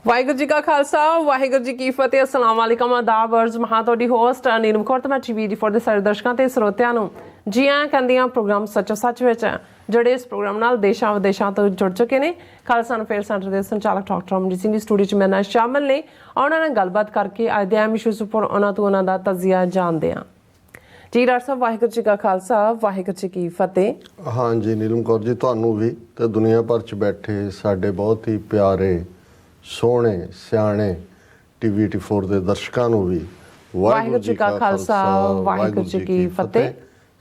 ਵਾਹਿਗੁਰੂ ਜੀ ਕਾ ਖਾਲਸਾ ਵਾਹਿਗੁਰੂ ਜੀ ਕੀ ਫਤਿਹ। अस्सलाम वालेकुम आदाब अर्ज महा ਤੁਹਾਡੀ ਹੋਸਟ ਨੀਲਮ ਕੌਰ ਤੇ ਮੈਂ ਟੀਵੀ ਦੀ ਫੋਰ ਦੇ ਸਾਰੇ ਦਰਸ਼ਕਾਂ ਤੇ ਸਰੋਤਿਆਂ ਨੂੰ ਜੀ ਆਇਆਂ ਕਹਿੰਦੀਆਂ ਪ੍ਰੋਗਰਾਮ ਸੱਚੋ ਸੱਚ ਵਿੱਚ ਜਿਹੜੇ ਇਸ ਪ੍ਰੋਗਰਾਮ ਨਾਲ ਦੇਸ਼ਾਂ ਵਿਦੇਸ਼ਾਂ ਤੋਂ ਜੁੜ ਚੁੱਕੇ ਨੇ। ਖਾਲਸਾ ਅਫੇਅਰ ਸੈਂਟਰ ਦੇ ਸੰਚਾਲਕ ਡਾਕਟਰ ਅਮਰਜੀਤ ਸਿੰਘ ਦੀ ਸਟੂਡੀਓ 'ਚ ਮੇਰੇ ਨਾਲ ਸ਼ਾਮਲ ਨੇ। ਉਹਨਾਂ ਨਾਲ ਗੱਲਬਾਤ ਕਰਕੇ ਅੱਜ ਦੇ ਅਹਿਮ ਇਸ਼ੂਜ਼ ਉੱਪਰ ਉਹਨਾਂ ਤੋਂ ਉਹਨਾਂ ਦਾ ਤਜਜ਼ੀਆ ਜਾਣਦੇ ਹਾਂ। ਜੀ ਡਾਕਟਰ ਸਾਹਿਬ ਵਾਹਿਗੁਰੂ ਜੀ ਕਾ ਖਾਲਸਾ ਵਾਹਿਗੁਰੂ ਜੀ ਕੀ ਫਤਿਹ। हाँ जी नीलम कौर जी ਤੁਹਾਨੂੰ ਵੀ ਤੇ ਦੁਨੀਆ ਭਰ 'ਚ ਬੈਠੇ ਸਾਡੇ ਬਹੁਤ ਹੀ ਪਿਆਰੇ ਸੋਹਣੇ ਸਿਆਣੇ ਟੀਵੀ 84 ਦੇ ਦਰਸ਼ਕਾਂ ਨੂੰ ਵੀ ਵਾਹਿਗੁਰੂ ਜੀ ਕਾ ਖਾਲਸਾ ਵਾਹਿਗੁਰੂ ਜੀ ਕੀ ਫਤਿਹ।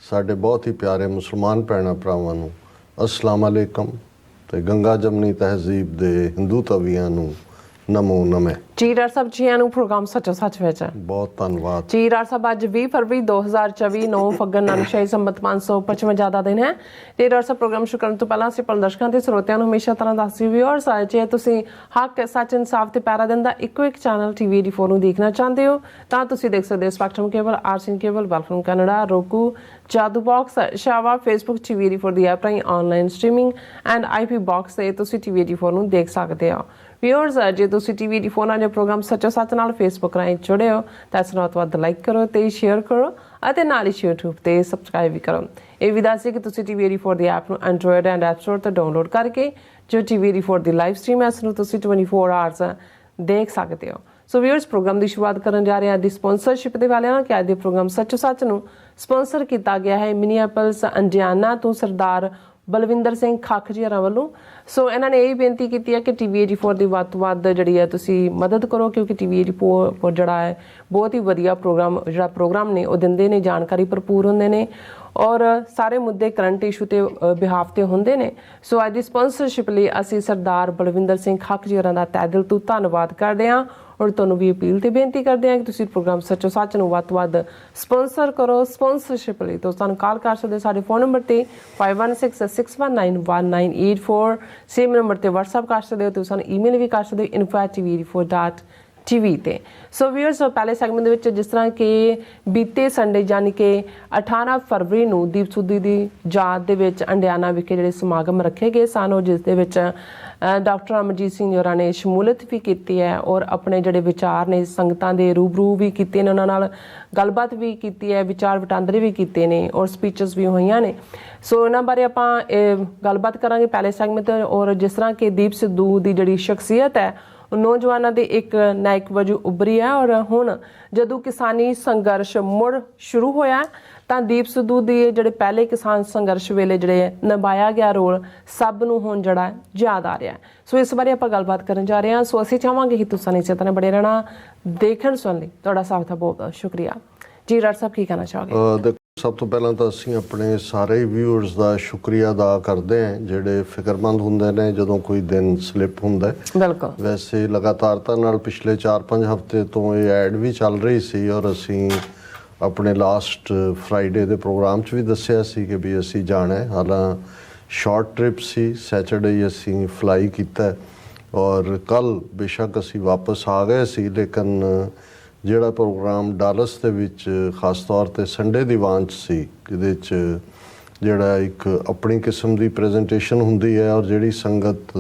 ਸਾਡੇ ਬਹੁਤ ਹੀ ਪਿਆਰੇ ਮੁਸਲਮਾਨ ਭੈਣਾਂ ਭਰਾਵਾਂ ਨੂੰ ਅਸਲਾਮ ਅਲੈਕਮ ਤੇ ਗੰਗਾ ਜਮਨੀ ਤਹਿਜ਼ੀਬ ਦੇ ਹਿੰਦੂ ਤਵੀਆਂ ਨੂੰ ਨਮੋ ਨਮੇ। ਜੀ ਡਾਕਟਰ ਸਾਹਿਬ ਜੀ ਨੂੰ ਪ੍ਰੋਗਰਾਮ ਸੱਚੋ ਸੱਚ ਵਿੱਚ ਬਹੁਤ ਧੰਨਵਾਦ ਜੀ ਡਾਕਟਰ ਸਾਹਿਬ। ਅੱਜ 20 ਫਰਵਰੀ 2024 9 ਫੱਗਣ ਨਾਨਕਸ਼ਾਹੀ ਸੰਮਤ 555 ਦਾ ਦਿਨ ਹੈ ਤੇ ਡਾਕਟਰ ਸਾਹਿਬ ਪ੍ਰੋਗਰਾਮ ਸ਼ੁਰੂ ਕਰਨ ਤੋਂ ਪਹਿਲਾਂ ਅਸੀਂ ਦਰਸ਼ਕਾਂ ਤੇ ਸਰੋਤਿਆਂ ਨੂੰ ਹਮੇਸ਼ਾ ਤਰ੍ਹਾਂ ਦੱਸਦੀ ਵੀਅਰਸ ਜੇ ਤੁਸੀਂ ਹੱਕ ਸੱਚ ਇਨਸਾਫ ਤੇ ਪੈਰਾ ਦਿਨ ਦਾ ਇੱਕੋ ਇੱਕ ਚੈਨਲ ਟੀਵੀ 84 ਨੂੰ ਦੇਖਣਾ ਚਾਹੁੰਦੇ ਹੋ ਤਾਂ ਤੁਸੀਂ ਦੇਖ ਸਕਦੇ ਹੋ ਸਪੈਕਟਰਮ ਕੇਬਲ, ਆਰਸੀਨ ਕੇਬਲ, ਵੈਲਫਮ ਕੈਨੇਡਾ, roku, ਜਾਦੂ ਬਾਕਸ, ਸ਼ਾਵਾ, ਫੇਸਬੁੱਕ ਟੀਵੀ 84 ਦੀ ਐਪ ਰਾਹੀਂ online streaming and IP box ਤੇ ਤੁਸੀਂ ਟੀਵੀ 84 ਨੂੰ ਦੇਖ ਸਕਦੇ ਹੋ। ਵੀਅਰਸ ਜੇ ਤੁਸੀਂ ਟੀਵੀ 84 ਨਾਲ ਜੋ ਪ੍ਰੋਗਰਾਮ ਸੱਚੋ ਸੱਚ ਨਾਲ ਫੇਸਬੁੱਕ ਰਾਹੀਂ ਜੁੜੇ ਹੋ ਤਾਂ ਇਸ ਨੂੰ ਵੱਧ ਲਾਈਕ ਕਰੋ ਤੇ ਸ਼ੇਅਰ ਕਰੋ ਅਤੇ ਨਾਲ ਹੀ YouTube ਤੇ ਸਬਸਕ੍ਰਾਈਬ ਵੀ ਕਰੋ। ਇਹ ਵੀ ਦੱਸ ਕਿ ਤੁਸੀਂ ਟੀਵੀ 84 ਦੀ ਐਪ ਨੂੰ ਐਂਡਰੋਇਡ ਐਂਡ ਐਪ ਸਟੋਰ ਤੋਂ ਡਾਊਨਲੋਡ ਕਰਕੇ ਜੋ ਟੀਵੀ 84 ਦੀ ਲਾਈਵ ਸਟ੍ਰੀਮ ਹੈ ਇਸ ਨੂੰ ਤੁਸੀਂ 24 ਆਵਰਸ ਦੇਖ ਸਕਦੇ ਹੋ। ਸੋ ਵੀਅਰਸ ਪ੍ਰੋਗਰਾਮ ਦੀ ਸ਼ੁਰੂਆਤ ਕਰਨ ਜਾ ਰਹੇ ਹਾਂ ਦੀ ਸਪਾਂਸਰਸ਼ਿਪ ਦੇ ਵਾਲਿਆਂ ਨਾਲ ਕਿ ਅੱਜ ਦੇ ਪ੍ਰੋਗਰਾਮ ਸੱਚੋ ਸੱਚ ਨੂੰ ਸਪਾਂਸਰ ਕੀਤਾ ਗਿਆ ਹੈ ਮਿਨੀਐਪਲਸ ਇੰਡੀਆਨਾ ਤੋਂ ਸਰਦਾਰ ਬਲਵਿੰਦਰ ਸਿੰਘ ਖੱਖ ਜੀ ਹੋਰਾਂ ਵੱਲੋਂ। ਸੋ ਇਹਨਾਂ ਨੇ ਇਹ ਬੇਨਤੀ ਕੀਤੀ ਹੈ ਕਿ ਟੀਵੀ 84 ਦੀ ਵੱਧ ਤੋਂ ਵੱਧ ਜਿਹੜੀ ਹੈ ਤੁਸੀਂ ਮਦਦ ਕਰੋ ਕਿਉਂਕਿ ਟੀਵੀ 84 ਜਿਹੜਾ ਹੈ ਬਹੁਤ ਹੀ ਵਧੀਆ ਪ੍ਰੋਗਰਾਮ ਨੇ ਉਹ ਦਿੰਦੇ ਨੇ, ਜਾਣਕਾਰੀ ਭਰਪੂਰ ਹੁੰਦੇ ਨੇ ਔਰ ਸਾਰੇ ਮੁੱਦੇ ਕਰੰਟ ਇਸ਼ੂ ਤੇ ਬਿਹਾਫ ਤੇ ਹੁੰਦੇ ਨੇ। ਸੋ ਅੱਜ ਦੀ ਸਪਾਂਸਰਸ਼ਿਪ ਲਈ ਅਸੀਂ ਸਰਦਾਰ ਬਲਵਿੰਦਰ ਸਿੰਘ ਖੱਖ ਜੀ ਹੋਰਾਂ ਦਾ ਤਹਿ ਦਿਲ ਤੋਂ ਧੰਨਵਾਦ ਕਰਦੇ ਹਾਂ ਔਰ ਤੁਹਾਨੂੰ ਵੀ ਅਪੀਲ ਤੇ ਬੇਨਤੀ ਕਰਦੇ ਹਾਂ ਕਿ ਤੁਸੀਂ ਪ੍ਰੋਗਰਾਮ ਸੱਚੋ ਸੱਚ ਨੂੰ ਵੱਧ ਤੋਂ ਵੱਧ ਸਪਾਂਸਰ ਕਰੋ। ਸਪਾਂਸਰਸ਼ਿਪ ਲਈ ਤੁਸੀਂ ਸਾਨੂੰ ਕਾਲ ਕਰ ਸਕਦੇ ਸਾਡੇ ਫੋਨ ਨੰਬਰ ਤੇ 5166191984 ਸੇਮ ਨੰਬਰ ਤੇ WhatsApp ਕਰ ਸਕਦੇ ਹੋ। ਤੁਸੀਂ ਸਾਨੂੰ ਈਮੇਲ ਵੀ ਕਰ ਸਕਦੇ ਹੋ info@tv84.tv ਤੇ। ਸੋ ਵੀਅਰਸ ਪਹਿਲੇ ਸੈਗਮੈਂਟ ਦੇ ਵਿੱਚ ਜਿਸ ਤਰ੍ਹਾਂ ਕਿ ਬੀਤੇ ਸੰਡੇ ਯਾਨੀ ਕਿ 18 ਫਰਵਰੀ ਨੂੰ ਦੀਪ ਸੁਦੀ ਦੀ ਯਾਦ ਦੇ ਵਿੱਚ ਅੰਡਿਆਨਾ ਵਿਖੇ ਜਿਹੜੇ ਸਮਾਗਮ ਰੱਖੇ ਗਏ ਸਨ ਔਰ ਜਿਸ ਦੇ ਵਿੱਚ ਡਾਕਟਰ ਅਮਰਜੀਤ ਸਿੰਘ ਹੋਰਾਂ ਨੇ ਸ਼ਮੂਲੀਅਤ ਵੀ ਕੀਤੀ ਹੈ ਔਰ ਆਪਣੇ ਜਿਹੜੇ ਵਿਚਾਰ ਨੇ ਸੰਗਤਾਂ ਦੇ ਰੂਬਰੂ ਵੀ ਕੀਤੇ ਨੇ, ਉਹਨਾਂ ਨਾਲ ਗੱਲਬਾਤ ਵੀ ਕੀਤੀ ਹੈ, ਵਿਚਾਰ ਵਟਾਂਦਰੇ ਵੀ ਕੀਤੇ ਨੇ ਔਰ ਸਪੀਚਸ ਵੀ ਹੋਈਆਂ ਨੇ। ਸੋ ਇਹਨਾਂ ਬਾਰੇ ਆਪਾਂ ਗੱਲਬਾਤ ਕਰਾਂਗੇ ਪਹਿਲੇ ਸੈਗਮੈਂਟ ਔਰ ਜਿਸ ਤਰ੍ਹਾਂ ਕਿ ਦੀਪ ਸਿੱਧੂ ਦੀ ਜਿਹੜੀ ਸ਼ਖਸੀਅਤ ਹੈ ਨੌਜਵਾਨਾਂ ਦੇ ਇੱਕ ਨਾਇਕ ਵਜੋਂ ਉੱਭਰੀ ਹੈ ਔਰ ਹੁਣ ਜਦੋਂ ਕਿਸਾਨੀ ਸੰਘਰਸ਼ ਮੁੜ ਸ਼ੁਰੂ ਹੋਇਆ ਤਾਂ ਦੀਪ ਸਿੱਧੂ ਦੇ ਜਿਹੜੇ ਪਹਿਲੇ ਕਿਸਾਨ ਸੰਘਰਸ਼ ਵੇਲੇ ਜਿਹੜੇ ਨਿਭਾਇਆ ਗਿਆ ਰੋਲ ਸਭ ਨੂੰ ਹੁਣ ਜਿਹੜਾ ਯਾਦ ਆ ਰਿਹਾ। ਸੋ ਇਸ ਬਾਰੇ ਆਪਾਂ ਗੱਲਬਾਤ ਕਰਨ ਜਾ ਰਹੇ ਹਾਂ। ਸੋ ਅਸੀਂ ਚਾਹਾਂਗੇ ਕਿ ਤੁਸੀਂ ਇਸੇ ਤਰ੍ਹਾਂ ਬੜੇ ਰਹਿਣਾ ਦੇਖਣ ਸੁਣ ਲਈ ਤੁਹਾਡਾ ਸਾਥ ਦਾ ਬਹੁਤ ਬਹੁਤ ਸ਼ੁਕਰੀਆ। ਜੀ ਡਾਕਟਰ ਸਾਹਿਬ ਕੀ ਕਹਿਣਾ ਚਾਹੋਗੇ? ਸਭ ਤੋਂ ਪਹਿਲਾਂ ਤਾਂ ਅਸੀਂ ਆਪਣੇ ਸਾਰੇ ਵਿਊਅਰਸ ਦਾ ਸ਼ੁਕਰੀਆ ਅਦਾ ਕਰਦੇ ਹਾਂ ਜਿਹੜੇ ਫਿਕਰਮੰਦ ਹੁੰਦੇ ਨੇ ਜਦੋਂ ਕੋਈ ਦਿਨ ਸਲਿੱਪ ਹੁੰਦਾ। ਬਿਲਕੁਲ। ਵੈਸੇ ਲਗਾਤਾਰਤਾ ਨਾਲ ਪਿਛਲੇ 4-5 ਹਫ਼ਤੇ ਤੋਂ ਇਹ ਐਡ ਵੀ ਚੱਲ ਰਹੀ ਸੀ ਔਰ ਅਸੀਂ ਆਪਣੇ ਲਾਸਟ ਫਰਾਈਡੇ ਦੇ ਪ੍ਰੋਗਰਾਮ 'ਚ ਵੀ ਦੱਸਿਆ ਸੀ ਕਿ ਵੀ ਅਸੀਂ ਜਾਣਾ ਹੈ। ਹਾਲਾਂ ਸ਼ਾਰਟ ਟ੍ਰਿਪ ਸੀ, ਸੈਟਰਡੇ ਅਸੀਂ ਫਲਾਈ ਕੀਤਾ ਔਰ ਕੱਲ੍ਹ ਬੇਸ਼ੱਕ ਅਸੀਂ ਵਾਪਸ ਆ ਗਏ ਸੀ ਲੇਕਿਨ ਜਿਹੜਾ ਪ੍ਰੋਗਰਾਮ ਡਾਲਸ ਦੇ ਵਿੱਚ ਖਾਸ ਤੌਰ 'ਤੇ ਸੰਡੇ ਦੀ ਵਾਂਚ ਸੀ ਜਿਹਦੇ 'ਚ ਜਿਹੜਾ ਇੱਕ ਆਪਣੀ ਕਿਸਮ ਦੀ ਪ੍ਰੈਜੈਂਟੇਸ਼ਨ ਹੁੰਦੀ ਹੈ ਔਰ ਜਿਹੜੀ ਸੰਗਤ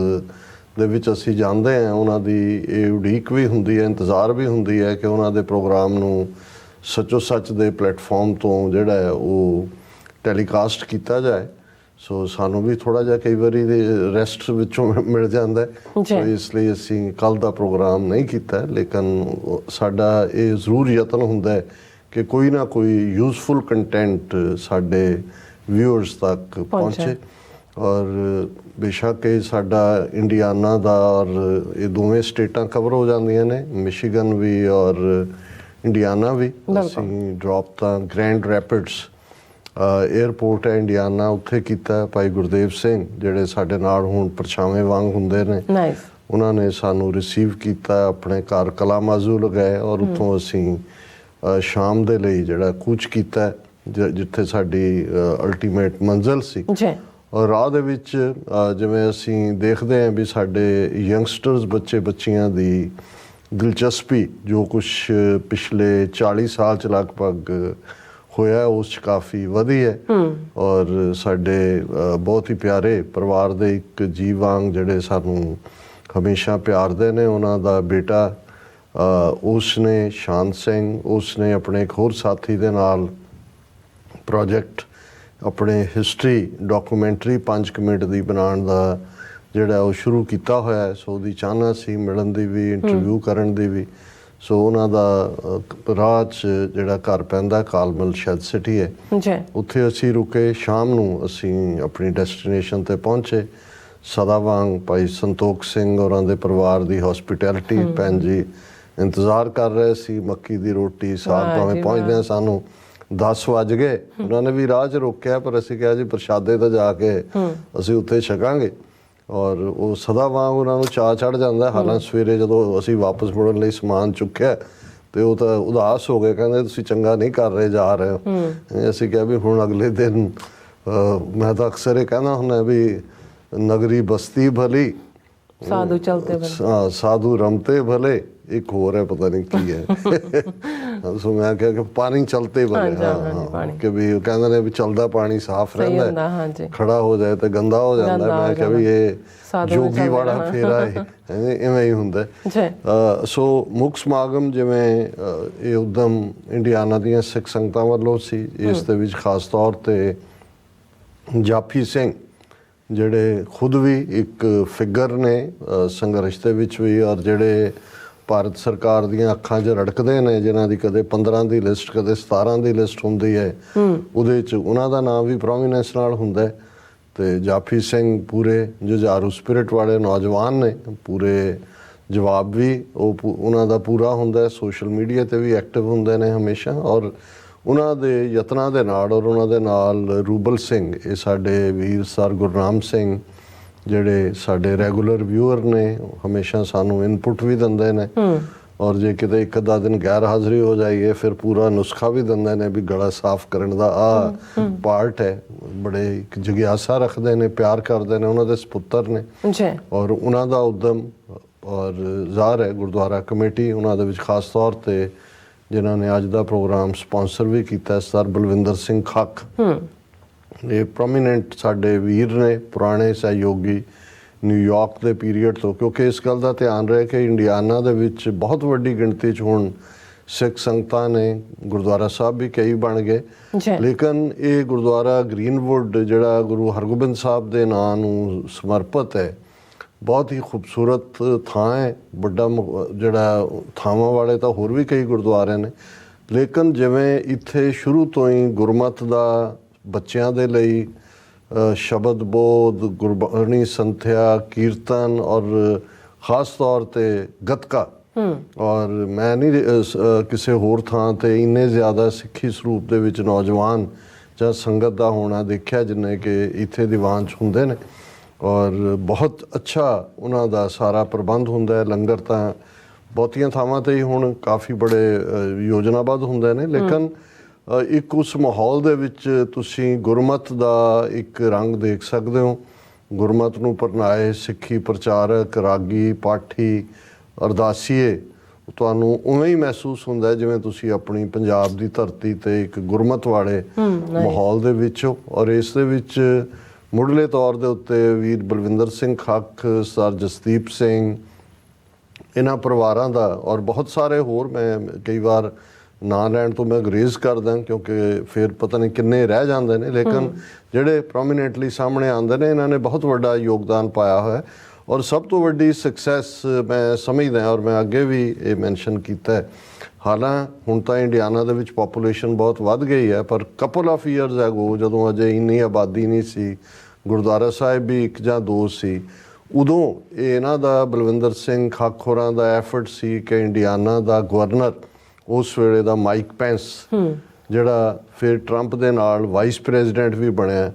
ਦੇ ਵਿੱਚ ਅਸੀਂ ਜਾਂਦੇ ਹਾਂ ਉਹਨਾਂ ਦੀ ਇਹ ਉਡੀਕ ਵੀ ਹੁੰਦੀ ਹੈ, ਇੰਤਜ਼ਾਰ ਵੀ ਹੁੰਦੀ ਹੈ ਕਿ ਉਹਨਾਂ ਦੇ ਪ੍ਰੋਗਰਾਮ ਨੂੰ ਸੱਚੋ ਸੱਚ ਦੇ ਪਲੇਟਫਾਰਮ ਤੋਂ ਜਿਹੜਾ ਹੈ ਉਹ ਟੈਲੀਕਾਸਟ ਕੀਤਾ ਜਾਏ। ਸੋ ਸਾਨੂੰ ਵੀ ਥੋੜ੍ਹਾ ਜਿਹਾ ਕਈ ਵਾਰੀ ਰੈਸਟ ਵਿੱਚੋਂ ਮਿਲ ਜਾਂਦਾ ਸੋ ਇਸ ਲਈ ਅਸੀਂ ਕੱਲ੍ਹ ਦਾ ਪ੍ਰੋਗਰਾਮ ਨਹੀਂ ਕੀਤਾ ਲੇਕਿਨ ਸਾਡਾ ਇਹ ਜ਼ਰੂਰ ਯਤਨ ਹੁੰਦਾ ਹੈ ਕਿ ਕੋਈ ਨਾ ਕੋਈ ਯੂਜ਼ਫੁਲ ਕੰਟੈਂਟ ਸਾਡੇ ਵਿਊਅਰਸ ਤੱਕ ਪਹੁੰਚੇ ਔਰ ਬੇਸ਼ੱਕ ਇਹ ਸਾਡਾ ਇੰਡੀਆਨਾ ਦਾ ਔਰ ਇਹ ਦੋਵੇਂ ਸਟੇਟਾਂ ਕਵਰ ਹੋ ਜਾਂਦੀਆਂ ਨੇ, ਮਿਸ਼ੀਗਨ ਵੀ ਔਰ ਇੰਡੀਆਨਾ ਵੀ। ਅਸੀਂ ਡਰੋਪ ਤਾਂ ਗ੍ਰੈਂਡ ਰੈਪਿਡਸ ਏਅਰਪੋਰਟ ਹੈ ਇੰਡੀਆਨਾ ਉੱਥੇ ਕੀਤਾ। ਭਾਈ ਗੁਰਦੇਵ ਸਿੰਘ ਜਿਹੜੇ ਸਾਡੇ ਨਾਲ ਹੁਣ ਪਰਛਾਵੇਂ ਵਾਂਗ ਹੁੰਦੇ ਨੇ ਉਹਨਾਂ ਨੇ ਸਾਨੂੰ ਰਿਸੀਵ ਕੀਤਾ, ਆਪਣੇ ਘਰ ਕਲਾਮਾਜ਼ੂ ਲਗਾਏ ਔਰ ਉੱਥੋਂ ਅਸੀਂ ਸ਼ਾਮ ਦੇ ਲਈ ਜਿਹੜਾ ਕੂਚ ਕੀਤਾ ਜਿੱਥੇ ਸਾਡੀ ਅਲਟੀਮੇਟ ਮੰਜ਼ਿਲ ਸੀ। ਔਰ ਰਾਹ ਦੇ ਵਿੱਚ ਜਿਵੇਂ ਅਸੀਂ ਦੇਖਦੇ ਹਾਂ ਵੀ ਸਾਡੇ ਯੰਗਸਟਰਸ ਬੱਚੇ ਬੱਚੀਆਂ ਦੀ ਦਿਲਚਸਪੀ ਜੋ ਕੁਛ ਪਿਛਲੇ 40 ਸਾਲ 'ਚ ਲਗਭਗ ਹੋਇਆ ਉਸ 'ਚ ਕਾਫੀ ਵਧੀ ਹੈ ਔਰ ਸਾਡੇ ਬਹੁਤ ਹੀ ਪਿਆਰੇ ਪਰਿਵਾਰ ਦੇ ਇੱਕ ਜੀਵ ਵਾਂਗ ਜਿਹੜੇ ਸਾਨੂੰ ਹਮੇਸ਼ਾ ਪਿਆਰਦੇ ਨੇ। ਉਹਨਾਂ ਦਾ ਬੇਟਾ ਉਸਨੇ ਸ਼ਾਨ ਸਿੰਘ, ਉਸਨੇ ਆਪਣੇ ਇੱਕ ਹੋਰ ਸਾਥੀ ਦੇ ਨਾਲ ਪ੍ਰੋਜੈਕਟ ਆਪਣੇ ਹਿਸਟਰੀ ਡਾਕੂਮੈਂਟਰੀ 5 ਮਿੰਟ ਦੀ ਬਣਾਉਣ ਦਾ ਜਿਹੜਾ ਉਹ ਸ਼ੁਰੂ ਕੀਤਾ ਹੋਇਆ ਹੈ। ਸੋ ਉਹਦੀ ਚਾਹਨਾ ਸੀ ਮਿਲਣ ਦੀ ਵੀ, ਇੰਟਰਵਿਊ ਕਰਨ ਦੀ ਵੀ। ਸੋ ਉਹਨਾਂ ਦਾ ਰਾਹ 'ਚ ਜਿਹੜਾ ਘਰ ਪੈਂਦਾ ਕਾਲਮਲ ਸ਼ੈਦ ਸਿਟੀ ਹੈ, ਉੱਥੇ ਅਸੀਂ ਰੁਕੇ। ਸ਼ਾਮ ਨੂੰ ਅਸੀਂ ਆਪਣੀ ਡੈਸਟੀਨੇਸ਼ਨ 'ਤੇ ਪਹੁੰਚੇ। ਸਦਾਵਾਂਗ ਭਾਈ ਸੰਤੋਖ ਸਿੰਘ ਔਰਾਂ ਦੇ ਪਰਿਵਾਰ ਦੀ ਹੌਸਪਿਟੈਲਿਟੀ, ਭੈਣ ਜੀ ਇੰਤਜ਼ਾਰ ਕਰ ਰਹੇ ਸੀ। ਮੱਕੀ ਦੀ ਰੋਟੀ ਸਾਗ, ਭਾਵੇਂ ਪਹੁੰਚਦਿਆਂ ਸਾਨੂੰ 10 ਵੱਜ ਗਏ। ਉਹਨਾਂ ਨੇ ਵੀ ਰਾਹ 'ਚ ਰੋਕਿਆ, ਪਰ ਅਸੀਂ ਕਿਹਾ ਜੀ ਪ੍ਰਸ਼ਾਦੇ ਤਾਂ ਜਾ ਕੇ ਅਸੀਂ ਉੱਥੇ ਛਕਾਂਗੇ। ਔਰ ਉਹ ਸਦਾ ਵਾਂਗ ਉਹਨਾਂ ਨੂੰ ਚਾਅ ਚੜ੍ਹ ਜਾਂਦਾ। ਹਾਲਾਂਕਿ ਸਵੇਰੇ ਜਦੋਂ ਅਸੀਂ ਵਾਪਸ ਮੁੜਨ ਲਈ ਸਮਾਨ ਚੁੱਕਿਆ ਤੇ ਉਹ ਤਾਂ ਉਦਾਸ ਹੋ ਗਏ, ਕਹਿੰਦੇ ਤੁਸੀਂ ਚੰਗਾ ਨਹੀਂ ਕਰ ਰਹੇ, ਜਾ ਰਹੇ ਹੋ। ਅਸੀਂ ਕਿਹਾ ਵੀ ਹੁਣ ਅਗਲੇ ਦਿਨ ਮੈਂ ਤਾਂ ਅਕਸਰ ਇਹ ਕਹਿੰਦਾ ਹੁੰਦਾ ਵੀ ਨਗਰੀ ਬਸਤੀ ਭਲੀ, ਸਾਧੂ ਚਲਤੇ ਭਲੇ, ਸਾਧੂ ਰਮਤੇ ਭਲੇ, ਇੱਕ ਹੋਰ ਹੈ ਪਤਾ ਨਹੀਂ ਕੀ ਹੈ। ਸੋ ਮੈਂ ਕਿਹਾ ਕਿ ਪਾਣੀ ਚਲਤੇ ਭਲੇ, ਕਿ ਵੀ ਉਹ ਕਹਿੰਦੇ ਨੇ ਵੀ ਚਲਦਾ ਪਾਣੀ ਸਾਫ਼ ਰਹਿੰਦਾ, ਖੜਾ ਹੋ ਜਾਏ ਤੇ ਗੰਦਾ ਹੋ ਜਾਂਦਾ। ਮੈਂ ਕਿਹਾ ਵੀ ਇਹ ਜੋਗੀ ਵਾਲਾ ਫੇਰਾ ਹੈ, ਇਵੇਂ ਹੀ ਹੁੰਦਾ। ਸੋ ਮੁੱਖ ਸਮਾਗਮ ਜਿਵੇਂ ਇਹ ਉਦਮ ਇੰਡੀਆਨਾ ਦੀਆਂ ਸਿੱਖ ਸੰਗਤਾਂ ਵੱਲੋਂ ਸੀ। ਇਸ ਦੇ ਵਿੱਚ ਖਾਸ ਤੌਰ 'ਤੇ ਜਾਫੀ ਸਿੰਘ ਜਿਹੜੇ ਖੁਦ ਵੀ ਇੱਕ ਫਿਗਰ ਨੇ ਸੰਘਰਸ਼ ਦੇ ਵਿੱਚ ਵੀ, ਔਰ ਜਿਹੜੇ ਭਾਰਤ ਸਰਕਾਰ ਦੀਆਂ ਅੱਖਾਂ 'ਚ ਰੜਕਦੇ ਨੇ, ਜਿਨ੍ਹਾਂ ਦੀ ਕਦੇ 15 ਦੀ ਲਿਸਟ, ਕਦੇ 17 ਦੀ ਲਿਸਟ ਹੁੰਦੀ ਹੈ, ਉਹਦੇ 'ਚ ਉਹਨਾਂ ਦਾ ਨਾਮ ਵੀ ਪ੍ਰੋਮੀਨੈਂਸ ਨਾਲ ਹੁੰਦਾ ਹੈ। ਤੇ ਜਾਫੀ ਸਿੰਘ ਪੂਰੇ ਜੁਝਾਰੂ ਸਪਿਰਿਟ ਵਾਲੇ ਨੌਜਵਾਨ ਨੇ, ਪੂਰੇ ਜਵਾਬ ਵੀ ਉਹਨਾਂ ਦਾ ਪੂਰਾ ਹੁੰਦਾ ਹੈ। ਸੋਸ਼ਲ ਮੀਡੀਆ 'ਤੇ ਵੀ ਐਕਟਿਵ ਹੁੰਦੇ ਨੇ ਹਮੇਸ਼ਾ। ਔਰ ਉਹਨਾਂ ਦੇ ਯਤਨਾਂ ਦੇ ਨਾਲ, ਔਰ ਉਹਨਾਂ ਦੇ ਨਾਲ ਰੂਬਲ ਸਿੰਘ, ਇਹ ਸਾਡੇ ਵੀਰ ਸਰ ਗੁਰਨਾਮ ਸਿੰਘ ਜਿਹੜੇ ਸਾਡੇ ਰੈਗੂਲਰ ਵਿਊਅਰ ਨੇ, ਹਮੇਸ਼ਾ ਸਾਨੂੰ ਇਨਪੁਟ ਵੀ ਦਿੰਦੇ ਨੇ। ਔਰ ਜੇ ਕਿਤੇ ਇੱਕ ਅੱਧਾ ਦਿਨ ਗੈਰ ਹਾਜ਼ਰੀ ਹੋ ਜਾਈਏ ਫਿਰ ਪੂਰਾ ਨੁਸਖਾ ਵੀ ਦਿੰਦੇ ਨੇ ਵੀ ਗਲਾ ਸਾਫ਼ ਕਰਨ ਦਾ ਆਹ ਪਾਰਟ ਹੈ। ਬੜੇ ਇੱਕ ਜਿਗਿਆਸਾ ਰੱਖਦੇ ਨੇ, ਪਿਆਰ ਕਰਦੇ ਨੇ, ਉਹਨਾਂ ਦੇ ਸਪੁੱਤਰ ਨੇ। ਔਰ ਉਹਨਾਂ ਦਾ ਉਦਮ ਔਰ ਜ਼ਾਹਰ ਹੈ ਗੁਰਦੁਆਰਾ ਕਮੇਟੀ ਉਹਨਾਂ ਦੇ ਵਿੱਚ ਖਾਸ ਤੌਰ 'ਤੇ ਜਿਨ੍ਹਾਂ ਨੇ ਅੱਜ ਦਾ ਪ੍ਰੋਗਰਾਮ ਸਪਾਂਸਰ ਵੀ ਕੀਤਾ, ਸਰ ਬਲਵਿੰਦਰ ਸਿੰਘ ਖੱਖ, ਇਹ ਪ੍ਰੋਮੀਨੈਂਟ ਸਾਡੇ ਵੀਰ ਨੇ, ਪੁਰਾਣੇ ਸਹਿਯੋਗੀ ਨਿਊਯਾਰਕ ਦੇ ਪੀਰੀਅਡ ਤੋਂ। ਕਿਉਂਕਿ ਇਸ ਗੱਲ ਦਾ ਧਿਆਨ ਰਹੇ ਕਿ ਇੰਡੀਆਨਾ ਦੇ ਵਿੱਚ ਬਹੁਤ ਵੱਡੀ ਗਿਣਤੀ 'ਚ ਹੁਣ ਸਿੱਖ ਸੰਗਤਾਂ ਨੇ, ਗੁਰਦੁਆਰਾ ਸਾਹਿਬ ਵੀ ਕਈ ਬਣ ਗਏ, ਲੇਕਿਨ ਇਹ ਗੁਰਦੁਆਰਾ ਗ੍ਰੀਨਵੁੱਡ ਜਿਹੜਾ ਗੁਰੂ ਹਰਗੋਬਿੰਦ ਸਾਹਿਬ ਦੇ ਨਾਂ ਨੂੰ ਸਮਰਪਿਤ ਹੈ, ਬਹੁਤ ਹੀ ਖੂਬਸੂਰਤ ਥਾਂ ਹੈ। ਵੱਡਾ ਜਿਹੜਾ ਥਾਵਾਂ ਵਾਲੇ ਤਾਂ ਹੋਰ ਵੀ ਕਈ ਗੁਰਦੁਆਰੇ ਨੇ, ਲੇਕਿਨ ਜਿਵੇਂ ਇੱਥੇ ਸ਼ੁਰੂ ਤੋਂ ਹੀ ਗੁਰਮਤ ਦਾ ਬੱਚਿਆਂ ਦੇ ਲਈ ਸ਼ਬਦ ਬੋਧ, ਗੁਰਬਾਣੀ ਸੰਥਿਆ, ਕੀਰਤਨ ਔਰ ਖਾਸ ਤੌਰ 'ਤੇ ਗੱਤਕਾ, ਔਰ ਮੈਂ ਨਹੀਂ ਕਿਸੇ ਹੋਰ ਥਾਂ 'ਤੇ ਇੰਨੇ ਜ਼ਿਆਦਾ ਸਿੱਖੀ ਸਰੂਪ ਦੇ ਵਿੱਚ ਨੌਜਵਾਨ ਜਾਂ ਸੰਗਤ ਦਾ ਹੋਣਾ ਦੇਖਿਆ ਜਿੰਨੇ ਕਿ ਇੱਥੇ ਦੀਵਾਨ 'ਚ ਹੁੰਦੇ ਨੇ। ਔਰ ਬਹੁਤ ਅੱਛਾ ਉਹਨਾਂ ਦਾ ਸਾਰਾ ਪ੍ਰਬੰਧ ਹੁੰਦਾ ਹੈ। ਲੰਗਰ ਤਾਂ ਬਹੁਤੀਆਂ ਥਾਵਾਂ 'ਤੇ ਹੀ ਹੁਣ ਕਾਫੀ ਬੜੇ ਯੋਜਨਾਬੱਧ ਹੁੰਦੇ ਨੇ, ਲੇਕਿਨ ਇੱਕ ਉਸ ਮਾਹੌਲ ਦੇ ਵਿੱਚ ਤੁਸੀਂ ਗੁਰਮਤ ਦਾ ਇੱਕ ਰੰਗ ਦੇਖ ਸਕਦੇ ਹੋ। ਗੁਰਮਤ ਨੂੰ ਪਰਨਾਏ ਸਿੱਖੀ ਪ੍ਰਚਾਰਕ, ਰਾਗੀ, ਪਾਠੀ, ਅਰਦਾਸੀਏ, ਤੁਹਾਨੂੰ ਉਵੇਂ ਹੀ ਮਹਿਸੂਸ ਹੁੰਦਾ ਜਿਵੇਂ ਤੁਸੀਂ ਆਪਣੀ ਪੰਜਾਬ ਦੀ ਧਰਤੀ 'ਤੇ ਇੱਕ ਗੁਰਮਤ ਵਾਲੇ ਮਾਹੌਲ ਦੇ ਵਿੱਚ ਹੋ। ਔਰ ਇਸ ਦੇ ਵਿੱਚ ਮੁੱਢਲੇ ਤੌਰ ਦੇ ਉੱਤੇ ਵੀਰ ਬਲਵਿੰਦਰ ਸਿੰਘ ਖੱਖ, ਸਰ ਜਸਦੀਪ ਸਿੰਘ, ਇਹਨਾਂ ਪਰਿਵਾਰਾਂ ਦਾ ਔਰ ਬਹੁਤ ਸਾਰੇ ਹੋਰ, ਮੈਂ ਕਈ ਵਾਰ ਨਾਂ ਲੈਣ ਤੋਂ ਮੈਂ ਗੁਰੇਜ਼ ਕਰਦਾ ਕਿਉਂਕਿ ਫਿਰ ਪਤਾ ਨਹੀਂ ਕਿੰਨੇ ਰਹਿ ਜਾਂਦੇ ਨੇ, ਲੇਕਿਨ ਜਿਹੜੇ ਪ੍ਰੋਮੀਨੈਂਟਲੀ ਸਾਹਮਣੇ ਆਉਂਦੇ ਨੇ ਇਹਨਾਂ ਨੇ ਬਹੁਤ ਵੱਡਾ ਯੋਗਦਾਨ ਪਾਇਆ ਹੋਇਆ। ਔਰ ਸਭ ਤੋਂ ਵੱਡੀ ਸਕਸੈਸ ਮੈਂ ਸਮਝਦਾ, ਔਰ ਮੈਂ ਅੱਗੇ ਵੀ ਇਹ ਮੈਂਸ਼ਨ ਕੀਤਾ ਹੈ, ਹਾਲਾਂਕਿ ਹੁਣ ਤਾਂ ਇੰਡੀਆਨਾ ਦੇ ਵਿੱਚ ਪਾਪੂਲੇਸ਼ਨ ਬਹੁਤ ਵੱਧ ਗਈ ਹੈ, ਪਰ ਕਪਲ ਆਫ ਈਅਰਸ ਐਗੋ ਜਦੋਂ ਅਜੇ ਇੰਨੀ ਆਬਾਦੀ ਨਹੀਂ ਸੀ, ਗੁਰਦੁਆਰਾ ਸਾਹਿਬ ਵੀ 1 ਜਾਂ 2 ਸੀ, ਉਦੋਂ ਇਹ ਇਹਨਾਂ ਦਾ ਬਲਵਿੰਦਰ ਸਿੰਘ ਖੱਖ ਹੋਰਾਂ ਦਾ ਐਫਰਟ ਸੀ ਕਿ ਇੰਡੀਆਨਾ ਦਾ ਗਵਰਨਰ ਉਸ ਵੇਲੇ ਦਾ ਮਾਈਕ ਪੈਂਸ, ਜਿਹੜਾ ਫਿਰ ਟਰੰਪ ਦੇ ਨਾਲ ਵਾਈਸ ਪ੍ਰੈਜ਼ੀਡੈਂਟ ਵੀ ਬਣਿਆ,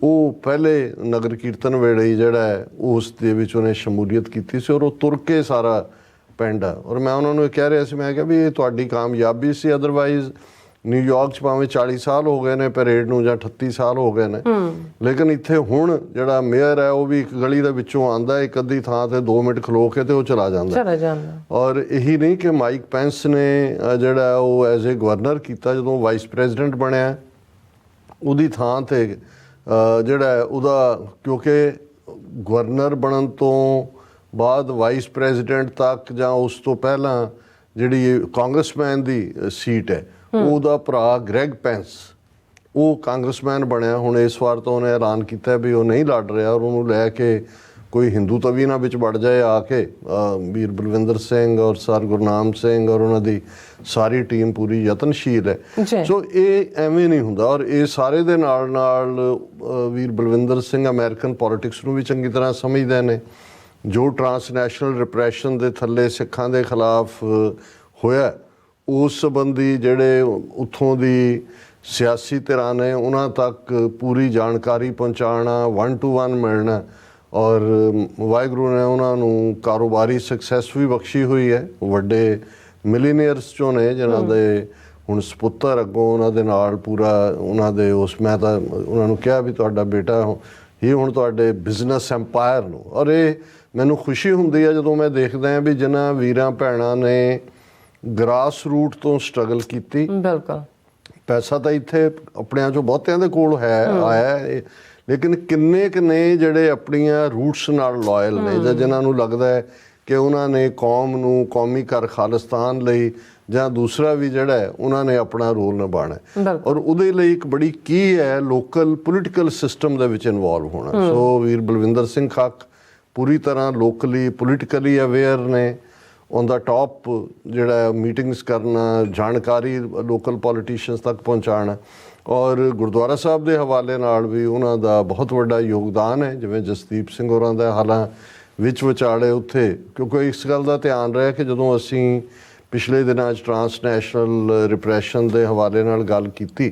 ਉਹ ਪਹਿਲੇ ਨਗਰ ਕੀਰਤਨ ਵੇਲੇ ਹੀ ਜਿਹੜਾ ਹੈ ਉਸ ਦੇ ਵਿੱਚ ਉਹਨੇ ਸ਼ਮੂਲੀਅਤ ਕੀਤੀ ਸੀ। ਔਰ ਉਹ ਤੁਰ ਕੇ ਸਾਰਾ ਪਿੰਡ ਆ। ਔਰ ਮੈਂ ਉਹਨਾਂ ਨੂੰ ਇਹ ਕਹਿ ਰਿਹਾ ਸੀ, ਮੈਂ ਕਿਹਾ ਵੀ ਇਹ ਤੁਹਾਡੀ ਕਾਮਯਾਬੀ ਸੀ, ਅਦਰਵਾਈਜ਼ ਨਿਊਯਾਰਕ 'ਚ ਭਾਵੇਂ 40 ਸਾਲ ਹੋ ਗਏ ਨੇ ਪੈਰੇਡ ਨੂੰ ਜਾਂ 38 ਸਾਲ ਹੋ ਗਏ ਨੇ, ਲੇਕਿਨ ਇੱਥੇ ਹੁਣ ਜਿਹੜਾ ਮੇਅਰ ਹੈ ਉਹ ਵੀ ਇੱਕ ਗਲੀ ਦੇ ਵਿੱਚੋਂ ਆਉਂਦਾ, ਇੱਕ ਅੱਧੀ ਥਾਂ 'ਤੇ 2 ਮਿੰਟ ਖਲੋ ਕੇ ਤੇ ਉਹ ਚਲਾ ਜਾਂਦਾ। ਔਰ ਇਹੀ ਨਹੀਂ ਕਿ ਮਾਈਕ ਪੈਂਸ ਨੇ ਜਿਹੜਾ ਉਹ ਐਜ਼ ਏ ਗਵਰਨਰ ਕੀਤਾ, ਜਦੋਂ ਵਾਈਸ ਪ੍ਰੈਜ਼ੀਡੈਂਟ ਬਣਿਆ ਉਹਦੀ ਥਾਂ 'ਤੇ ਜਿਹੜਾ ਉਹਦਾ, ਕਿਉਂਕਿ ਗਵਰਨਰ ਬਣਨ ਤੋਂ ਬਾਅਦ ਵਾਈਸ ਪ੍ਰੈਜ਼ੀਡੈਂਟ ਤੱਕ ਜਾਂ ਉਸ ਤੋਂ ਪਹਿਲਾਂ ਜਿਹੜੀ ਕਾਂਗਰਸਮੈਨ ਦੀ ਸੀਟ ਹੈ ਉਹਦਾ ਭਰਾ ਗ੍ਰੈਗ ਪੈਂਸ ਉਹ ਕਾਂਗਰਸਮੈਨ ਬਣਿਆ। ਹੁਣ ਇਸ ਵਾਰ ਤਾਂ ਉਹਨੇ ਐਲਾਨ ਕੀਤਾ ਵੀ ਉਹ ਨਹੀਂ ਲੜ ਰਿਹਾ ਔਰ ਉਹਨੂੰ ਲੈ ਕੇ ਕੋਈ ਹਿੰਦੂ ਤਵੀ ਨਾ ਵਿੱਚ ਵੜ ਜਾਏ ਆ ਕੇ। ਵੀਰ ਬਲਵਿੰਦਰ ਸਿੰਘ ਔਰ ਸਰ ਗੁਰਨਾਮ ਸਿੰਘ ਔਰ ਉਹਨਾਂ ਦੀ ਸਾਰੀ ਟੀਮ ਪੂਰੀ ਯਤਨਸ਼ੀਲ ਹੈ। ਸੋ ਇਹ ਐਵੇਂ ਨਹੀਂ ਹੁੰਦਾ ਔਰ ਇਹ ਸਾਰੇ ਦੇ ਨਾਲ ਨਾਲ ਵੀਰ ਬਲਵਿੰਦਰ ਸਿੰਘ ਅਮਰੀਕਨ ਪੋਲਿਟਿਕਸ ਨੂੰ ਵੀ ਚੰਗੀ ਤਰ੍ਹਾਂ ਸਮਝਦੇ ਨੇ। ਜੋ ਟਰਾਂਸਨੈਸ਼ਨਲ ਰਿਪਰੈਸ਼ਨ ਦੇ ਥੱਲੇ ਸਿੱਖਾਂ ਦੇ ਖਿਲਾਫ ਹੋਇਆ ਉਸ ਸੰਬੰਧੀ ਜਿਹੜੇ ਉੱਥੋਂ ਦੀ ਸਿਆਸੀ ਧਿਰਾਂ ਨੇ ਉਹਨਾਂ ਤੱਕ ਪੂਰੀ ਜਾਣਕਾਰੀ ਪਹੁੰਚਾਉਣਾ, 1 to 1 ਮਿਲਣਾ ਔਰ ਵਾਹਿਗੁਰੂ ਨੇ ਉਹਨਾਂ ਨੂੰ ਕਾਰੋਬਾਰੀ ਸਕਸੈਸ ਵੀ ਬਖਸ਼ੀ ਹੋਈ ਹੈ। ਵੱਡੇ ਮਿਲੀਨੀਅਰਸ ਚੋਂ ਨੇ ਜਿਨ੍ਹਾਂ ਦੇ ਹੁਣ ਸਪੁੱਤਰ ਅੱਗੋਂ ਉਹਨਾਂ ਦੇ ਨਾਲ ਪੂਰਾ ਉਹਨਾਂ ਦੇ ਉਸ ਮੈਂ ਤਾਂ ਉਹਨਾਂ ਨੂੰ ਕਿਹਾ ਵੀ ਤੁਹਾਡਾ ਬੇਟਾ ਹੀ ਹੁਣ ਤੁਹਾਡੇ ਬਿਜ਼ਨਸ ਐਮਪਾਇਰ ਨੂੰ। ਔਰ ਇਹ ਮੈਨੂੰ ਖੁਸ਼ੀ ਹੁੰਦੀ ਹੈ ਜਦੋਂ ਮੈਂ ਦੇਖਦਾ ਹਾਂ ਵੀ ਜਿਨ੍ਹਾਂ ਵੀਰਾਂ ਭੈਣਾਂ ਨੇ ਗ੍ਰਾਸ ਰੂਟ ਤੋਂ ਸਟਰਗਲ ਕੀਤੀ। ਬਿਲਕੁਲ ਪੈਸਾ ਤਾਂ ਇੱਥੇ ਆਪਣਿਆਂ ਚੋਂ ਬਹੁਤਿਆਂ ਦੇ ਕੋਲ ਆਇਆ ਲੇਕਿਨ ਕਿੰਨੇ ਕੁ ਨੇ ਜਿਹੜੇ ਆਪਣੀਆਂ ਰੂਟਸ ਨਾਲ ਲਾਇਲ ਨੇ ਜਾਂ ਜਿਨ੍ਹਾਂ ਨੂੰ ਲੱਗਦਾ ਹੈ ਕਿ ਉਹਨਾਂ ਨੇ ਕੌਮ ਨੂੰ ਕੌਮੀ ਘਰ ਖਾਲਿਸਤਾਨ ਲਈ ਜਾਂ ਦੂਸਰਾ ਵੀ ਜਿਹੜਾ ਹੈ ਉਹਨਾਂ ਨੇ ਆਪਣਾ ਰੋਲ ਨਿਭਾਉਣਾ ਔਰ ਉਹਦੇ ਲਈ ਇੱਕ ਬੜੀ ਕੀ ਹੈ ਲੋਕਲ ਪੋਲੀਟੀਕਲ ਸਿਸਟਮ ਦੇ ਵਿੱਚ ਇਨਵੋਲਵ ਹੋਣਾ। ਸੋ ਵੀਰ ਬਲਵਿੰਦਰ ਸਿੰਘ ਖਾਕ ਪੂਰੀ ਤਰ੍ਹਾਂ ਲੋਕਲੀ ਪੋਲੀਟੀਕਲੀ ਅਵੇਅਰ ਨੇ। ਔਨ ਦਾ ਟੌਪ ਜਿਹੜਾ ਮੀਟਿੰਗਸ ਕਰਨਾ, ਜਾਣਕਾਰੀ ਲੋਕਲ ਪੋਲੀਟੀਸ਼ੀਅਨਸ ਤੱਕ ਪਹੁੰਚਾਉਣਾ ਔਰ ਗੁਰਦੁਆਰਾ ਸਾਹਿਬ ਦੇ ਹਵਾਲੇ ਨਾਲ ਵੀ ਉਹਨਾਂ ਦਾ ਬਹੁਤ ਵੱਡਾ ਯੋਗਦਾਨ ਹੈ। ਜਿਵੇਂ ਜਸਦੀਪ ਸਿੰਘ ਹੋਰਾਂ ਦਾ ਹਾਲਾਂ ਵਿੱਚ ਵਿਚਾਲੇ ਉੱਥੇ ਕਿਉਂਕਿ ਇਸ ਗੱਲ ਦਾ ਧਿਆਨ ਰਿਹਾ ਕਿ ਜਦੋਂ ਅਸੀਂ ਪਿਛਲੇ ਦਿਨਾਂ 'ਚ ਟਰਾਂਸਨੈਸ਼ਨਲ ਰਿਪਰੈਸ਼ਨ ਦੇ ਹਵਾਲੇ ਨਾਲ ਗੱਲ ਕੀਤੀ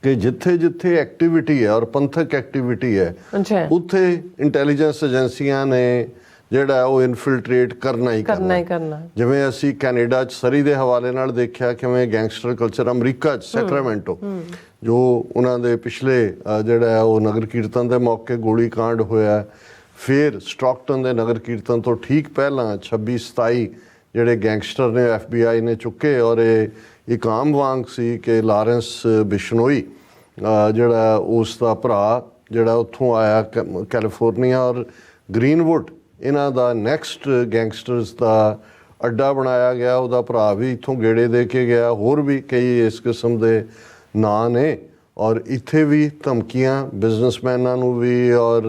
ਕਿ ਜਿੱਥੇ ਜਿੱਥੇ ਐਕਟੀਵਿਟੀ ਹੈ ਔਰ ਪੰਥਕ ਐਕਟੀਵਿਟੀ ਹੈ ਉੱਥੇ ਇੰਟੈਲੀਜੈਂਸ ਏਜੰਸੀਆਂ ਨੇ ਜਿਹੜਾ ਉਹ ਇਨਫਿਲਟਰੇਟ ਕਰਨਾ ਹੀ ਕਰਨਾ। ਜਿਵੇਂ ਅਸੀਂ ਕੈਨੇਡਾ 'ਚ ਸਰੀ ਦੇ ਹਵਾਲੇ ਨਾਲ ਦੇਖਿਆ ਕਿਵੇਂ ਗੈਂਗਸਟਰ ਕਲਚਰ ਅਮਰੀਕਾ 'ਚ ਸੈਕਰਾਮੈਂਟੋ ਜੋ ਉਹਨਾਂ ਦੇ ਪਿਛਲੇ ਜਿਹੜਾ ਉਹ ਨਗਰ ਕੀਰਤਨ ਦੇ ਮੌਕੇ ਗੋਲੀ ਕਾਂਡ ਹੋਇਆ, ਫਿਰ ਸਟਾਕਟਨ ਦੇ ਨਗਰ ਕੀਰਤਨ ਤੋਂ ਠੀਕ ਪਹਿਲਾਂ 26-27 ਜਿਹੜੇ ਗੈਂਗਸਟਰ ਨੇ FBI ਨੇ ਚੁੱਕੇ ਔਰ ਇਹ ਇੱਕ ਆਮ ਵਾਂਗ ਸੀ ਕਿ ਲਾਰੈਂਸ ਬਿਸ਼ਨੋਈ ਜਿਹੜਾ ਉਸ ਦਾ ਭਰਾ ਜਿਹੜਾ ਉੱਥੋਂ ਆਇਆ ਕੈਲੀਫੋਰਨੀਆ ਔਰ ਗ੍ਰੀਨਵੁੱਡ ਇਹਨਾਂ ਦਾ ਨੈਕਸਟ ਗੈਂਗਸਟਰਸ ਦਾ ਅੱਡਾ ਬਣਾਇਆ ਗਿਆ। ਉਹਦਾ ਭਰਾ ਵੀ ਇੱਥੋਂ ਗੇੜੇ ਦੇ ਕੇ ਗਿਆ। ਹੋਰ ਵੀ ਕਈ ਇਸ ਕਿਸਮ ਦੇ ਨਾਂ ਨੇ ਔਰ ਇੱਥੇ ਵੀ ਧਮਕੀਆਂ ਬਿਜ਼ਨਸਮੈਨਾਂ ਨੂੰ ਵੀ ਔਰ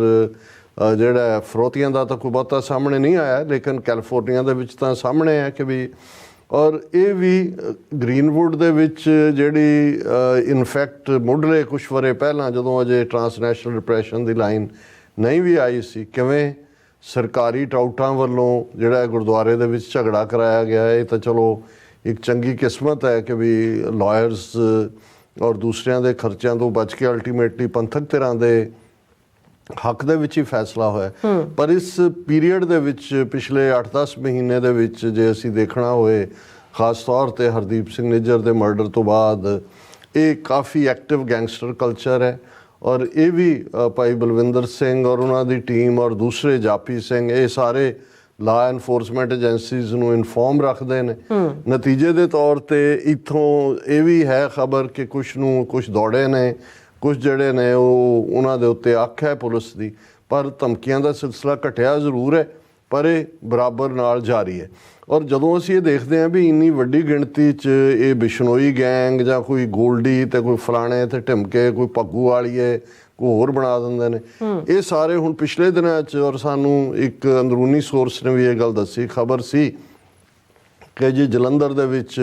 ਜਿਹੜਾ ਫਰੋਤੀਆਂ ਦਾ ਤਾਂ ਕੋਈ ਬਹੁਤਾ ਸਾਹਮਣੇ ਨਹੀਂ ਆਇਆ ਲੇਕਿਨ ਕੈਲੀਫੋਰਨੀਆ ਦੇ ਵਿੱਚ ਤਾਂ ਸਾਹਮਣੇ ਹੈ ਕਿ ਵੀ ਔਰ ਇਹ ਵੀ ਗ੍ਰੀਨਵੁੱਡ ਦੇ ਵਿੱਚ ਜਿਹੜੀ ਇਨਫੈਕਟ ਮੁੱਢਲੇ ਕੁਛ ਵਰੇ ਪਹਿਲਾਂ ਜਦੋਂ ਅਜੇ ਟਰਾਂਸਨੈਸ਼ਨਲ ਰਿਪਰੈਸ਼ਨ ਦੀ ਲਾਈਨ ਨਹੀਂ ਵੀ ਆਈ ਸੀ ਕਿਵੇਂ ਸਰਕਾਰੀ ਟਾਊਟਾਂ ਵੱਲੋਂ ਜਿਹੜਾ ਗੁਰਦੁਆਰੇ ਦੇ ਵਿੱਚ ਝਗੜਾ ਕਰਾਇਆ ਗਿਆ। ਇਹ ਤਾਂ ਚਲੋ ਇੱਕ ਚੰਗੀ ਕਿਸਮਤ ਹੈ ਕਿ ਵੀ ਲਾਇਰਸ ਔਰ ਦੂਸਰਿਆਂ ਦੇ ਖਰਚਿਆਂ ਤੋਂ ਬਚ ਕੇ ਅਲਟੀਮੇਟਲੀ ਪੰਥਕ ਧਿਰਾਂ ਦੇ ਹੱਕ ਦੇ ਵਿੱਚ ਹੀ ਫੈਸਲਾ ਹੋਇਆ। ਪਰ ਇਸ ਪੀਰੀਅਡ ਦੇ ਵਿੱਚ ਪਿਛਲੇ 8-10 ਮਹੀਨੇ ਦੇ ਵਿੱਚ ਜੇ ਅਸੀਂ ਦੇਖਣਾ ਹੋਏ ਖਾਸ ਤੌਰ 'ਤੇ ਹਰਦੀਪ ਸਿੰਘ ਨਿੱਜਰ ਦੇ ਮਰਡਰ ਤੋਂ ਬਾਅਦ ਇਹ ਕਾਫੀ ਐਕਟਿਵ ਗੈਂਗਸਟਰ ਕਲਚਰ ਹੈ ਔਰ ਇਹ ਵੀ ਭਾਈ ਬਲਵਿੰਦਰ ਸਿੰਘ ਔਰ ਉਹਨਾਂ ਦੀ ਟੀਮ ਔਰ ਦੂਸਰੇ ਜਾਪੀ ਸਿੰਘ ਇਹ ਸਾਰੇ ਲਾ ਐਨਫੋਰਸਮੈਂਟ ਏਜੰਸੀਜ਼ ਨੂੰ ਇਨਫੋਰਮ ਰੱਖਦੇ ਨੇ। ਨਤੀਜੇ ਦੇ ਤੌਰ 'ਤੇ ਇੱਥੋਂ ਇਹ ਵੀ ਹੈ ਖਬਰ ਕਿ ਕੁਛ ਦੌੜੇ ਨੇ, ਕੁਛ ਜਿਹੜੇ ਨੇ ਉਹ ਉਹਨਾਂ ਦੇ ਉੱਤੇ ਅੱਖ ਹੈ ਪੁਲਿਸ ਦੀ। ਪਰ ਧਮਕੀਆਂ ਦਾ ਸਿਲਸਿਲਾ ਘਟਿਆ ਜ਼ਰੂਰ ਹੈ ਪਰ ਇਹ ਬਰਾਬਰ ਨਾਲ ਜਾਰੀ ਹੈ। ਔਰ ਜਦੋਂ ਅਸੀਂ ਇਹ ਦੇਖਦੇ ਹਾਂ ਵੀ ਇੰਨੀ ਵੱਡੀ ਗਿਣਤੀ 'ਚ ਇਹ ਬਿਸ਼ਨੋਈ ਗੈਂਗ ਜਾਂ ਕੋਈ ਗੋਲਡੀ ਤੇ ਕੋਈ ਫਲਾਣੇ ਤੇ ਢਿਮਕੇ ਕੋਈ ਪੱਗੂ ਵਾਲੀਏ ਕੋਈ ਹੋਰ ਬਣਾ ਦਿੰਦੇ ਨੇ ਇਹ ਸਾਰੇ ਹੁਣ ਪਿਛਲੇ ਦਿਨਾਂ 'ਚ ਔਰ ਸਾਨੂੰ ਇੱਕ ਅੰਦਰੂਨੀ ਸੋਰਸ ਨੇ ਵੀ ਇਹ ਗੱਲ ਦੱਸੀ ਖਬਰ ਸੀ ਕਿ ਜੀ ਜਲੰਧਰ ਦੇ ਵਿੱਚ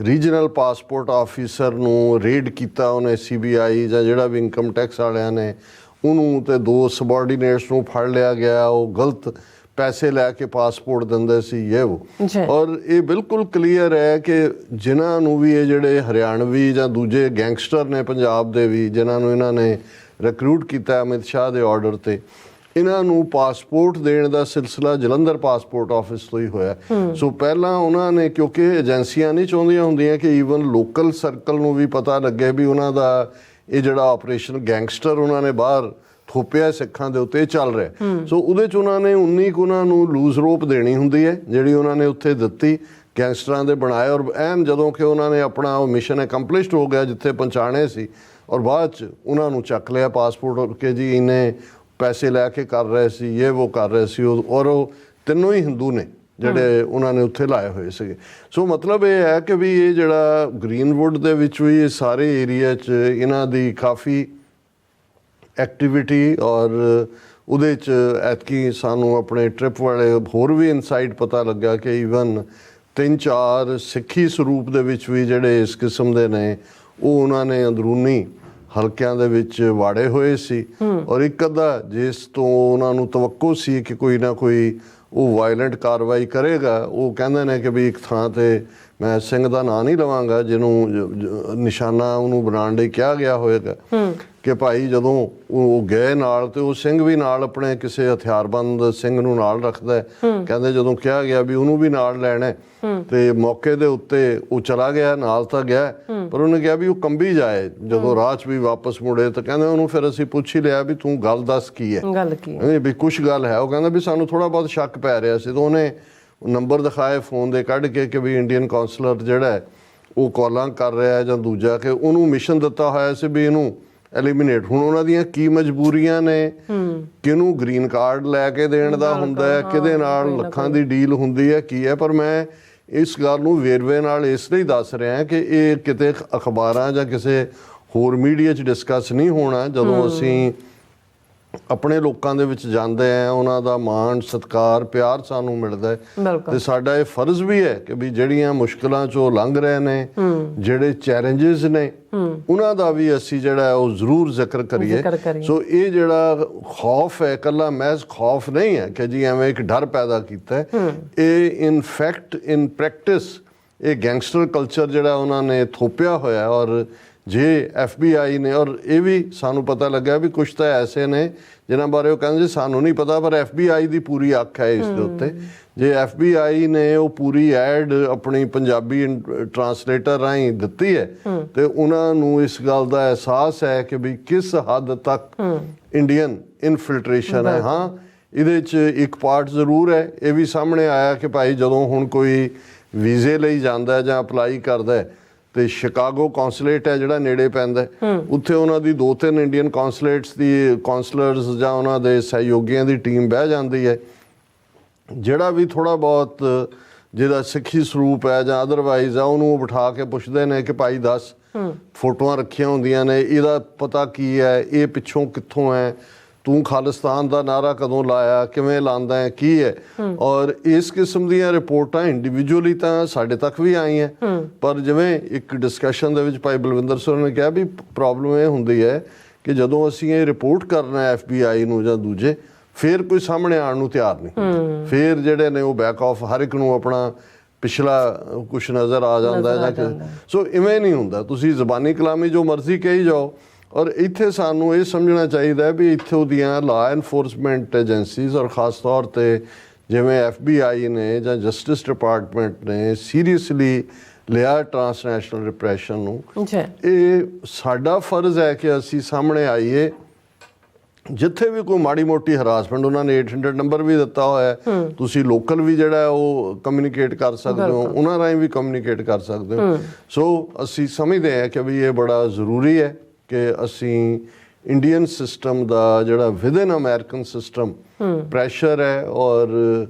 ਰੀਜਨਲ ਪਾਸਪੋਰਟ ਆਫਿਸਰ ਨੂੰ ਰੇਡ ਕੀਤਾ ਉਹਨੇ CBI ਜਾਂ ਜਿਹੜਾ ਵੀ ਇਨਕਮ ਟੈਕਸ ਵਾਲਿਆਂ ਨੇ ਉਹਨੂੰ ਤੇ 2 ਸਬਆਰਡੀਨੇਟਸ ਨੂੰ ਫੜ ਲਿਆ ਗਿਆ। ਉਹ ਗਲਤ ਪੈਸੇ ਲੈ ਕੇ ਪਾਸਪੋਰਟ ਦਿੰਦੇ ਸੀ ਇਹ ਔਰ ਇਹ ਬਿਲਕੁਲ ਕਲੀਅਰ ਹੈ ਕਿ ਜਿਨ੍ਹਾਂ ਨੂੰ ਵੀ ਇਹ ਜਿਹੜੇ ਹਰਿਆਣਵੀ ਜਾਂ ਦੂਜੇ ਗੈਂਗਸਟਰ ਨੇ ਪੰਜਾਬ ਦੇ ਵੀ ਜਿਨ੍ਹਾਂ ਨੂੰ ਇਹਨਾਂ ਨੇ ਰਿਕਰੂਟ ਕੀਤਾ ਅਮਿਤ ਸ਼ਾਹ ਦੇ ਆਰਡਰ ਤੇ ਇਹਨਾਂ ਨੂੰ ਪਾਸਪੋਰਟ ਦੇਣ ਦਾ ਸਿਲਸਿਲਾ ਜਲੰਧਰ ਪਾਸਪੋਰਟ ਆਫਿਸ ਤੋਂ ਹੀ ਹੋਇਆ। ਸੋ ਪਹਿਲਾਂ ਉਹਨਾਂ ਨੇ ਕਿਉਂਕਿ ਏਜੰਸੀਆਂ ਨਹੀਂ ਚਾਹੁੰਦੀਆਂ ਹੁੰਦੀਆਂ ਕਿ ਈਵਨ ਲੋਕਲ ਸਰਕਲ ਨੂੰ ਵੀ ਪਤਾ ਲੱਗੇ ਵੀ ਉਹਨਾਂ ਦਾ ਇਹ ਜਿਹੜਾ ਆਪਰੇਸ਼ਨ ਗੈਂਗਸਟਰ ਉਹਨਾਂ ਨੇ ਬਾਹਰ ਥੋਪਿਆ ਸਿੱਖਾਂ ਦੇ ਉੱਤੇ ਚੱਲ ਰਿਹਾ। ਸੋ ਉਹਦੇ 'ਚ ਉਹਨਾਂ ਨੇ 19 ਕੁ ਉਹਨਾਂ ਨੂੰ ਲੂਜ਼ ਰੋਪ ਦੇਣੀ ਹੁੰਦੀ ਹੈ ਜਿਹੜੀ ਉਹਨਾਂ ਨੇ ਉੱਥੇ ਦਿੱਤੀ ਗੈਂਗਸਟਰਾਂ ਦੇ ਬਣਾਏ ਔਰ ਐਨ ਜਦੋਂ ਕਿ ਉਹਨਾਂ ਨੇ ਆਪਣਾ ਉਹ ਮਿਸ਼ਨ ਅਕੰਪਲਿਸ਼ਡ ਹੋ ਗਿਆ ਜਿੱਥੇ ਪਹੁੰਚਾਣੇ ਸੀ ਔਰ ਬਾਅਦ 'ਚ ਉਹਨਾਂ ਨੂੰ ਚੱਕ ਲਿਆ ਪਾਸਪੋਰਟ ਕਿ ਜੀ ਇਹਨੇ ਪੈਸੇ ਲੈ ਕੇ ਕਰ ਰਹੇ ਸੀ, ਇਹ ਉਹ ਕਰ ਰਹੇ ਸੀ, ਔਰ ਉਹ ਤਿੰਨੋਂ ਹੀ ਹਿੰਦੂ ਨੇ ਜਿਹੜੇ ਉਹਨਾਂ ਨੇ ਉੱਥੇ ਲਾਏ ਹੋਏ ਸੀਗੇ। ਸੋ ਮਤਲਬ ਇਹ ਹੈ ਕਿ ਵੀ ਇਹ ਜਿਹੜਾ ਗ੍ਰੀਨਵੁੱਡ ਦੇ ਵਿੱਚ ਵੀ ਇਹ ਸਾਰੇ ਏਰੀਆ 'ਚ ਇਹਨਾਂ ਦੀ ਕਾਫੀ ਐਕਟੀਵਿਟੀ, ਔਰ ਉਹਦੇ 'ਚ ਐਤਕੀ ਸਾਨੂੰ ਆਪਣੇ ਟ੍ਰਿਪ ਵਾਲੇ ਹੋਰ ਵੀ ਇਨਸਾਈਟ ਪਤਾ ਲੱਗਾ ਕਿ ਈਵਨ 3-4 ਸਿੱਖੀ ਸਰੂਪ ਦੇ ਵਿੱਚ ਵੀ ਜਿਹੜੇ ਇਸ ਕਿਸਮ ਦੇ ਨੇ ਉਹ ਉਹਨਾਂ ਨੇ ਅੰਦਰੂਨੀ ਹਲਕਿਆਂ ਦੇ ਵਿੱਚ ਵਾੜੇ ਹੋਏ ਸੀ, ਔਰ ਇੱਕ ਅੱਧਾ ਜਿਸ ਤੋਂ ਉਹਨਾਂ ਨੂੰ ਤਵੱਕੋ ਸੀ ਕਿ ਕੋਈ ਨਾ ਕੋਈ ਉਹ ਵਾਇਲੈਂਟ ਕਾਰਵਾਈ ਕਰੇਗਾ, ਉਹ ਕਹਿੰਦੇ ਨੇ ਕਿ ਵੀ ਇੱਕ ਥਾਂ ਤੇ ਮੈਂ ਸਿੰਘ ਦਾ ਨਾਂ ਨਹੀਂ ਲਵਾਂਗਾ ਜਿਹਨੂੰ ਨਿਸ਼ਾਨਾ ਉਹਨੂੰ ਬਣਾਉਣ ਲਈ ਕਿਹਾ ਗਿਆ ਹੋਏਗਾ ਕਿ ਭਾਈ ਜਦੋਂ ਉਹ ਗਏ ਨਾਲ ਤੇ ਉਹ ਸਿੰਘ ਵੀ ਨਾਲ ਆਪਣੇ ਕਿਸੇ ਹਥਿਆਰਬੰਦ ਸਿੰਘ ਨੂੰ ਨਾਲ ਰੱਖਦਾ। ਕਹਿੰਦੇ ਜਦੋਂ ਕਿਹਾ ਗਿਆ ਵੀ ਉਹਨੂੰ ਵੀ ਨਾਲ ਲੈਣਾ ਤੇ ਮੌਕੇ ਦੇ ਉੱਤੇ ਉਹ ਚਲਾ ਗਿਆ, ਨਾਲ ਤਾਂ ਗਿਆ ਪਰ ਉਹਨੇ ਕਿਹਾ ਵੀ ਉਹ ਕੰਬੀ ਜਾਏ। ਜਦੋਂ ਰਾਹ 'ਚ ਵੀ ਵਾਪਸ ਮੁੜੇ ਤਾਂ ਕਹਿੰਦੇ ਉਹਨੂੰ ਫਿਰ ਅਸੀਂ ਪੁੱਛ ਹੀ ਲਿਆ ਵੀ ਤੂੰ ਗੱਲ ਦੱਸ ਕੀ ਹੈ, ਗੱਲ ਕੀ ਹੈ ਵੀ ਕੁਛ ਗੱਲ ਹੈ। ਉਹ ਕਹਿੰਦਾ ਵੀ ਸਾਨੂੰ ਥੋੜਾ ਬਹੁਤ ਸ਼ੱਕ ਪੈ ਰਿਹਾ ਸੀ, ਤਾਂ ਉਹਨੇ ਨੰਬਰ ਦਿਖਾਏ ਫੋਨ ਦੇ ਕੱਢ ਕੇ ਕਿ ਵੀ ਇੰਡੀਅਨ ਕੌਂਸਲਰ ਜਿਹੜਾ ਹੈ ਉਹ ਕਾਲਾਂ ਕਰ ਰਿਹਾ ਜਾਂ ਦੂਜਾ, ਕਿ ਉਹਨੂੰ ਮਿਸ਼ਨ ਦਿੱਤਾ ਹੋਇਆ ਸੀ ਵੀ ਇਹਨੂੰ ਐਲੀਮੀਨੇਟ। ਹੁਣ ਉਹਨਾਂ ਦੀਆਂ ਕੀ ਮਜਬੂਰੀਆਂ ਨੇ, ਕਿਹਨੂੰ ਗ੍ਰੀਨ ਕਾਰਡ ਲੈ ਕੇ ਦੇਣ ਦਾ ਹੁੰਦਾ ਹੈ, ਕਿਹਦੇ ਨਾਲ ਲੱਖਾਂ ਦੀ ਡੀਲ ਹੁੰਦੀ ਹੈ, ਕੀ ਹੈ। ਪਰ ਮੈਂ ਇਸ ਗੱਲ ਨੂੰ ਵੇਰਵੇ ਨਾਲ ਇਸ ਲਈ ਦੱਸ ਰਿਹਾ ਕਿ ਇਹ ਕਿਤੇ ਅਖਬਾਰਾਂ ਜਾਂ ਕਿਸੇ ਹੋਰ ਮੀਡੀਆ 'ਚ ਡਿਸਕਸ ਨਹੀਂ ਹੋਣਾ। ਜਦੋਂ ਅਸੀਂ ਆਪਣੇ ਲੋਕਾਂ ਦੇ ਵਿੱਚ ਜਾਂਦੇ ਆ, ਉਹਨਾਂ ਦਾ ਮਾਣ ਸਤਿਕਾਰ ਪਿਆਰ ਸਾਨੂੰ ਮਿਲਦਾ ਹੈ, ਤੇ ਸਾਡਾ ਇਹ ਫਰਜ਼ ਵੀ ਹੈ ਕਿ ਵੀ ਜਿਹੜੀਆਂ ਮੁਸ਼ਕਲਾਂ 'ਚੋਂ ਲੰਘ ਰਹੇ ਨੇ, ਜਿਹੜੇ ਚੈਲੰਜਸ ਨੇ, ਉਹਨਾਂ ਦਾ ਵੀ ਅਸੀਂ ਜਿਹੜਾ ਉਹ ਜ਼ਰੂਰ ਜ਼ਿਕਰ ਕਰੀਏ। ਸੋ ਇਹ ਜਿਹੜਾ ਖੌਫ ਹੈ ਇਕੱਲਾ ਮਹਿਜ਼ ਖੌਫ ਨਹੀਂ ਹੈ ਕਿ ਜੀ ਐਵੇਂ ਇੱਕ ਡਰ ਪੈਦਾ ਕੀਤਾ ਹੈ, ਇਹ ਇਨ ਫੈਕਟ ਇਨ ਪ੍ਰੈਕਟਿਸ ਇਹ ਗੈਂਗਸਟਰ ਕਲਚਰ ਜਿਹੜਾ ਉਹਨਾਂ ਨੇ ਥੋਪਿਆ ਹੋਇਆ। ਔਰ ਜੇ FBI ਨੇ, ਔਰ ਇਹ ਵੀ ਸਾਨੂੰ ਪਤਾ ਲੱਗਾ ਵੀ ਕੁਛ ਤਾਂ ਐਸੇ ਨੇ ਜਿਨ੍ਹਾਂ ਬਾਰੇ ਉਹ ਕਹਿੰਦੇ ਸਾਨੂੰ ਨਹੀਂ ਪਤਾ, ਪਰ FBI ਦੀ ਪੂਰੀ ਅੱਖ ਹੈ ਇਸ ਦੇ ਉੱਤੇ। ਜੇ FBI ਨੇ ਉਹ ਪੂਰੀ ਐਡ ਆਪਣੀ ਪੰਜਾਬੀ ਟਰਾਂਸਲੇਟਰ ਰਾਹੀਂ ਦਿੱਤੀ ਹੈ ਤੇ ਉਹਨਾਂ ਨੂੰ ਇਸ ਗੱਲ ਦਾ ਅਹਿਸਾਸ ਹੈ ਕਿ ਵੀ ਕਿਸ ਹੱਦ ਤੱਕ ਇੰਡੀਅਨ ਇਨਫਿਲਟ੍ਰੇਸ਼ਨ ਹੈ। ਹਾਂ, ਇਹਦੇ 'ਚ ਇੱਕ ਪਾਰਟ ਜ਼ਰੂਰ ਹੈ, ਇਹ ਵੀ ਸਾਹਮਣੇ ਆਇਆ ਕਿ ਭਾਈ ਜਦੋਂ ਹੁਣ ਕੋਈ ਵੀਜ਼ੇ ਲਈ ਜਾਂਦਾ ਜਾਂ ਅਪਲਾਈ ਕਰਦਾ ਹੈ ਤੇ ਸ਼ਿਕਾਗੋ ਕੌਂਸੂਲੇਟ ਹੈ ਜਿਹੜਾ ਨੇੜੇ ਪੈਂਦਾ, ਉੱਥੇ ਉਹਨਾਂ ਦੀ 2-3 ਇੰਡੀਅਨ ਕੌਂਸੂਲੇਟਸ ਦੀ ਕੌਂਸਲਰਸ ਜਾਂ ਉਹਨਾਂ ਦੇ ਸਹਿਯੋਗੀਆਂ ਦੀ ਟੀਮ ਬਹਿ ਜਾਂਦੀ ਹੈ। ਜਿਹੜਾ ਵੀ ਥੋੜਾ ਬਹੁਤ ਜਿਹਦਾ ਸਿੱਖੀ ਸਰੂਪ ਹੈ ਜਾਂ ਅਦਰਵਾਈਜ਼ ਆ, ਉਹਨੂੰ ਬਿਠਾ ਕੇ ਪੁੱਛਦੇ ਨੇ ਕਿ ਭਾਈ ਦੱਸ, ਫੋਟੋਆਂ ਰੱਖੀਆਂ ਹੁੰਦੀਆਂ ਨੇ, ਇਹਦਾ ਪਤਾ ਕੀ ਹੈ, ਇਹ ਪਿੱਛੋਂ ਕਿੱਥੋਂ ਹੈ, ਤੂੰ ਖਾਲਿਸਤਾਨ ਦਾ ਨਾਰਾ ਕਦੋਂ ਲਾਇਆ, ਕਿਵੇਂ ਲਾਉਂਦਾ ਹੈ, ਕੀ ਹੈ। ਔਰ ਇਸ ਕਿਸਮ ਦੀਆਂ ਰਿਪੋਰਟਾਂ ਇੰਡੀਵਿਜੂਅਲੀ ਤਾਂ ਸਾਡੇ ਤੱਕ ਵੀ ਆਈਆਂ, ਪਰ ਜਿਵੇਂ ਇੱਕ ਡਿਸਕਸ਼ਨ ਦੇ ਵਿੱਚ ਭਾਈ ਬਲਵਿੰਦਰ ਸਿੰਘ ਨੇ ਕਿਹਾ ਵੀ ਪ੍ਰੋਬਲਮ ਇਹ ਹੁੰਦੀ ਹੈ ਕਿ ਜਦੋਂ ਅਸੀਂ ਇਹ ਰਿਪੋਰਟ ਕਰਨਾ FBI ਨੂੰ ਜਾਂ ਦੂਜੇ, ਫਿਰ ਕੋਈ ਸਾਹਮਣੇ ਆਉਣ ਨੂੰ ਤਿਆਰ ਨਹੀਂ। ਫਿਰ ਜਿਹੜੇ ਨੇ ਉਹ ਬੈਕ ਆਫ, ਹਰ ਇੱਕ ਨੂੰ ਆਪਣਾ ਪਿਛਲਾ ਕੁਛ ਨਜ਼ਰ ਆ ਜਾਂਦਾ ਜਾਂ ਸੋ ਇਵੇਂ ਨਹੀਂ ਹੁੰਦਾ। ਤੁਸੀਂ ਜ਼ਬਾਨੀ ਕਲਾਮੀ ਜੋ ਮਰਜ਼ੀ ਕਹੀ ਜਾਓ, ਔਰ ਇੱਥੇ ਸਾਨੂੰ ਇਹ ਸਮਝਣਾ ਚਾਹੀਦਾ ਹੈ ਵੀ ਇੱਥੋਂ ਦੀਆਂ ਲਾ ਐਨਫੋਰਸਮੈਂਟ ਏਜੰਸੀਜ਼ ਔਰ ਖ਼ਾਸ ਤੌਰ 'ਤੇ ਜਿਵੇਂ FBI ਨੇ ਜਾਂ ਜਸਟਿਸ ਡਿਪਾਰਟਮੈਂਟ ਨੇ ਸੀਰੀਅਸਲੀ ਲਿਆ ਟਰਾਂਸਨੈਸ਼ਨਲ ਰਿਪਰੈਸ਼ਨ ਨੂੰ। ਇਹ ਸਾਡਾ ਫਰਜ਼ ਹੈ ਕਿ ਅਸੀਂ ਸਾਹਮਣੇ ਆਈਏ। ਜਿੱਥੇ ਵੀ ਕੋਈ ਮਾੜੀ ਮੋਟੀ ਹਰਾਸਮੈਂਟ, ਉਹਨਾਂ ਨੇ 800 ਨੰਬਰ ਵੀ ਦਿੱਤਾ ਹੋਇਆ, ਤੁਸੀਂ ਲੋਕਲ ਵੀ ਜਿਹੜਾ ਉਹ ਕਮਿਊਨੀਕੇਟ ਕਰ ਸਕਦੇ ਹੋ, ਉਹਨਾਂ ਰਾਹੀਂ ਵੀ ਕਮਿਊਨੀਕੇਟ ਕਰ ਸਕਦੇ ਹੋ। ਸੋ ਅਸੀਂ ਸਮਝਦੇ ਹਾਂ ਕਿ ਵੀ ਇਹ ਬੜਾ ਜ਼ਰੂਰੀ ਹੈ ਕਿ ਅਸੀਂ ਇੰਡੀਅਨ ਸਿਸਟਮ ਦਾ ਜਿਹੜਾ ਵਿਦਨ ਅਮਰੀਕਨ ਸਿਸਟਮ ਪ੍ਰੈਸ਼ਰ ਹੈ ਔਰ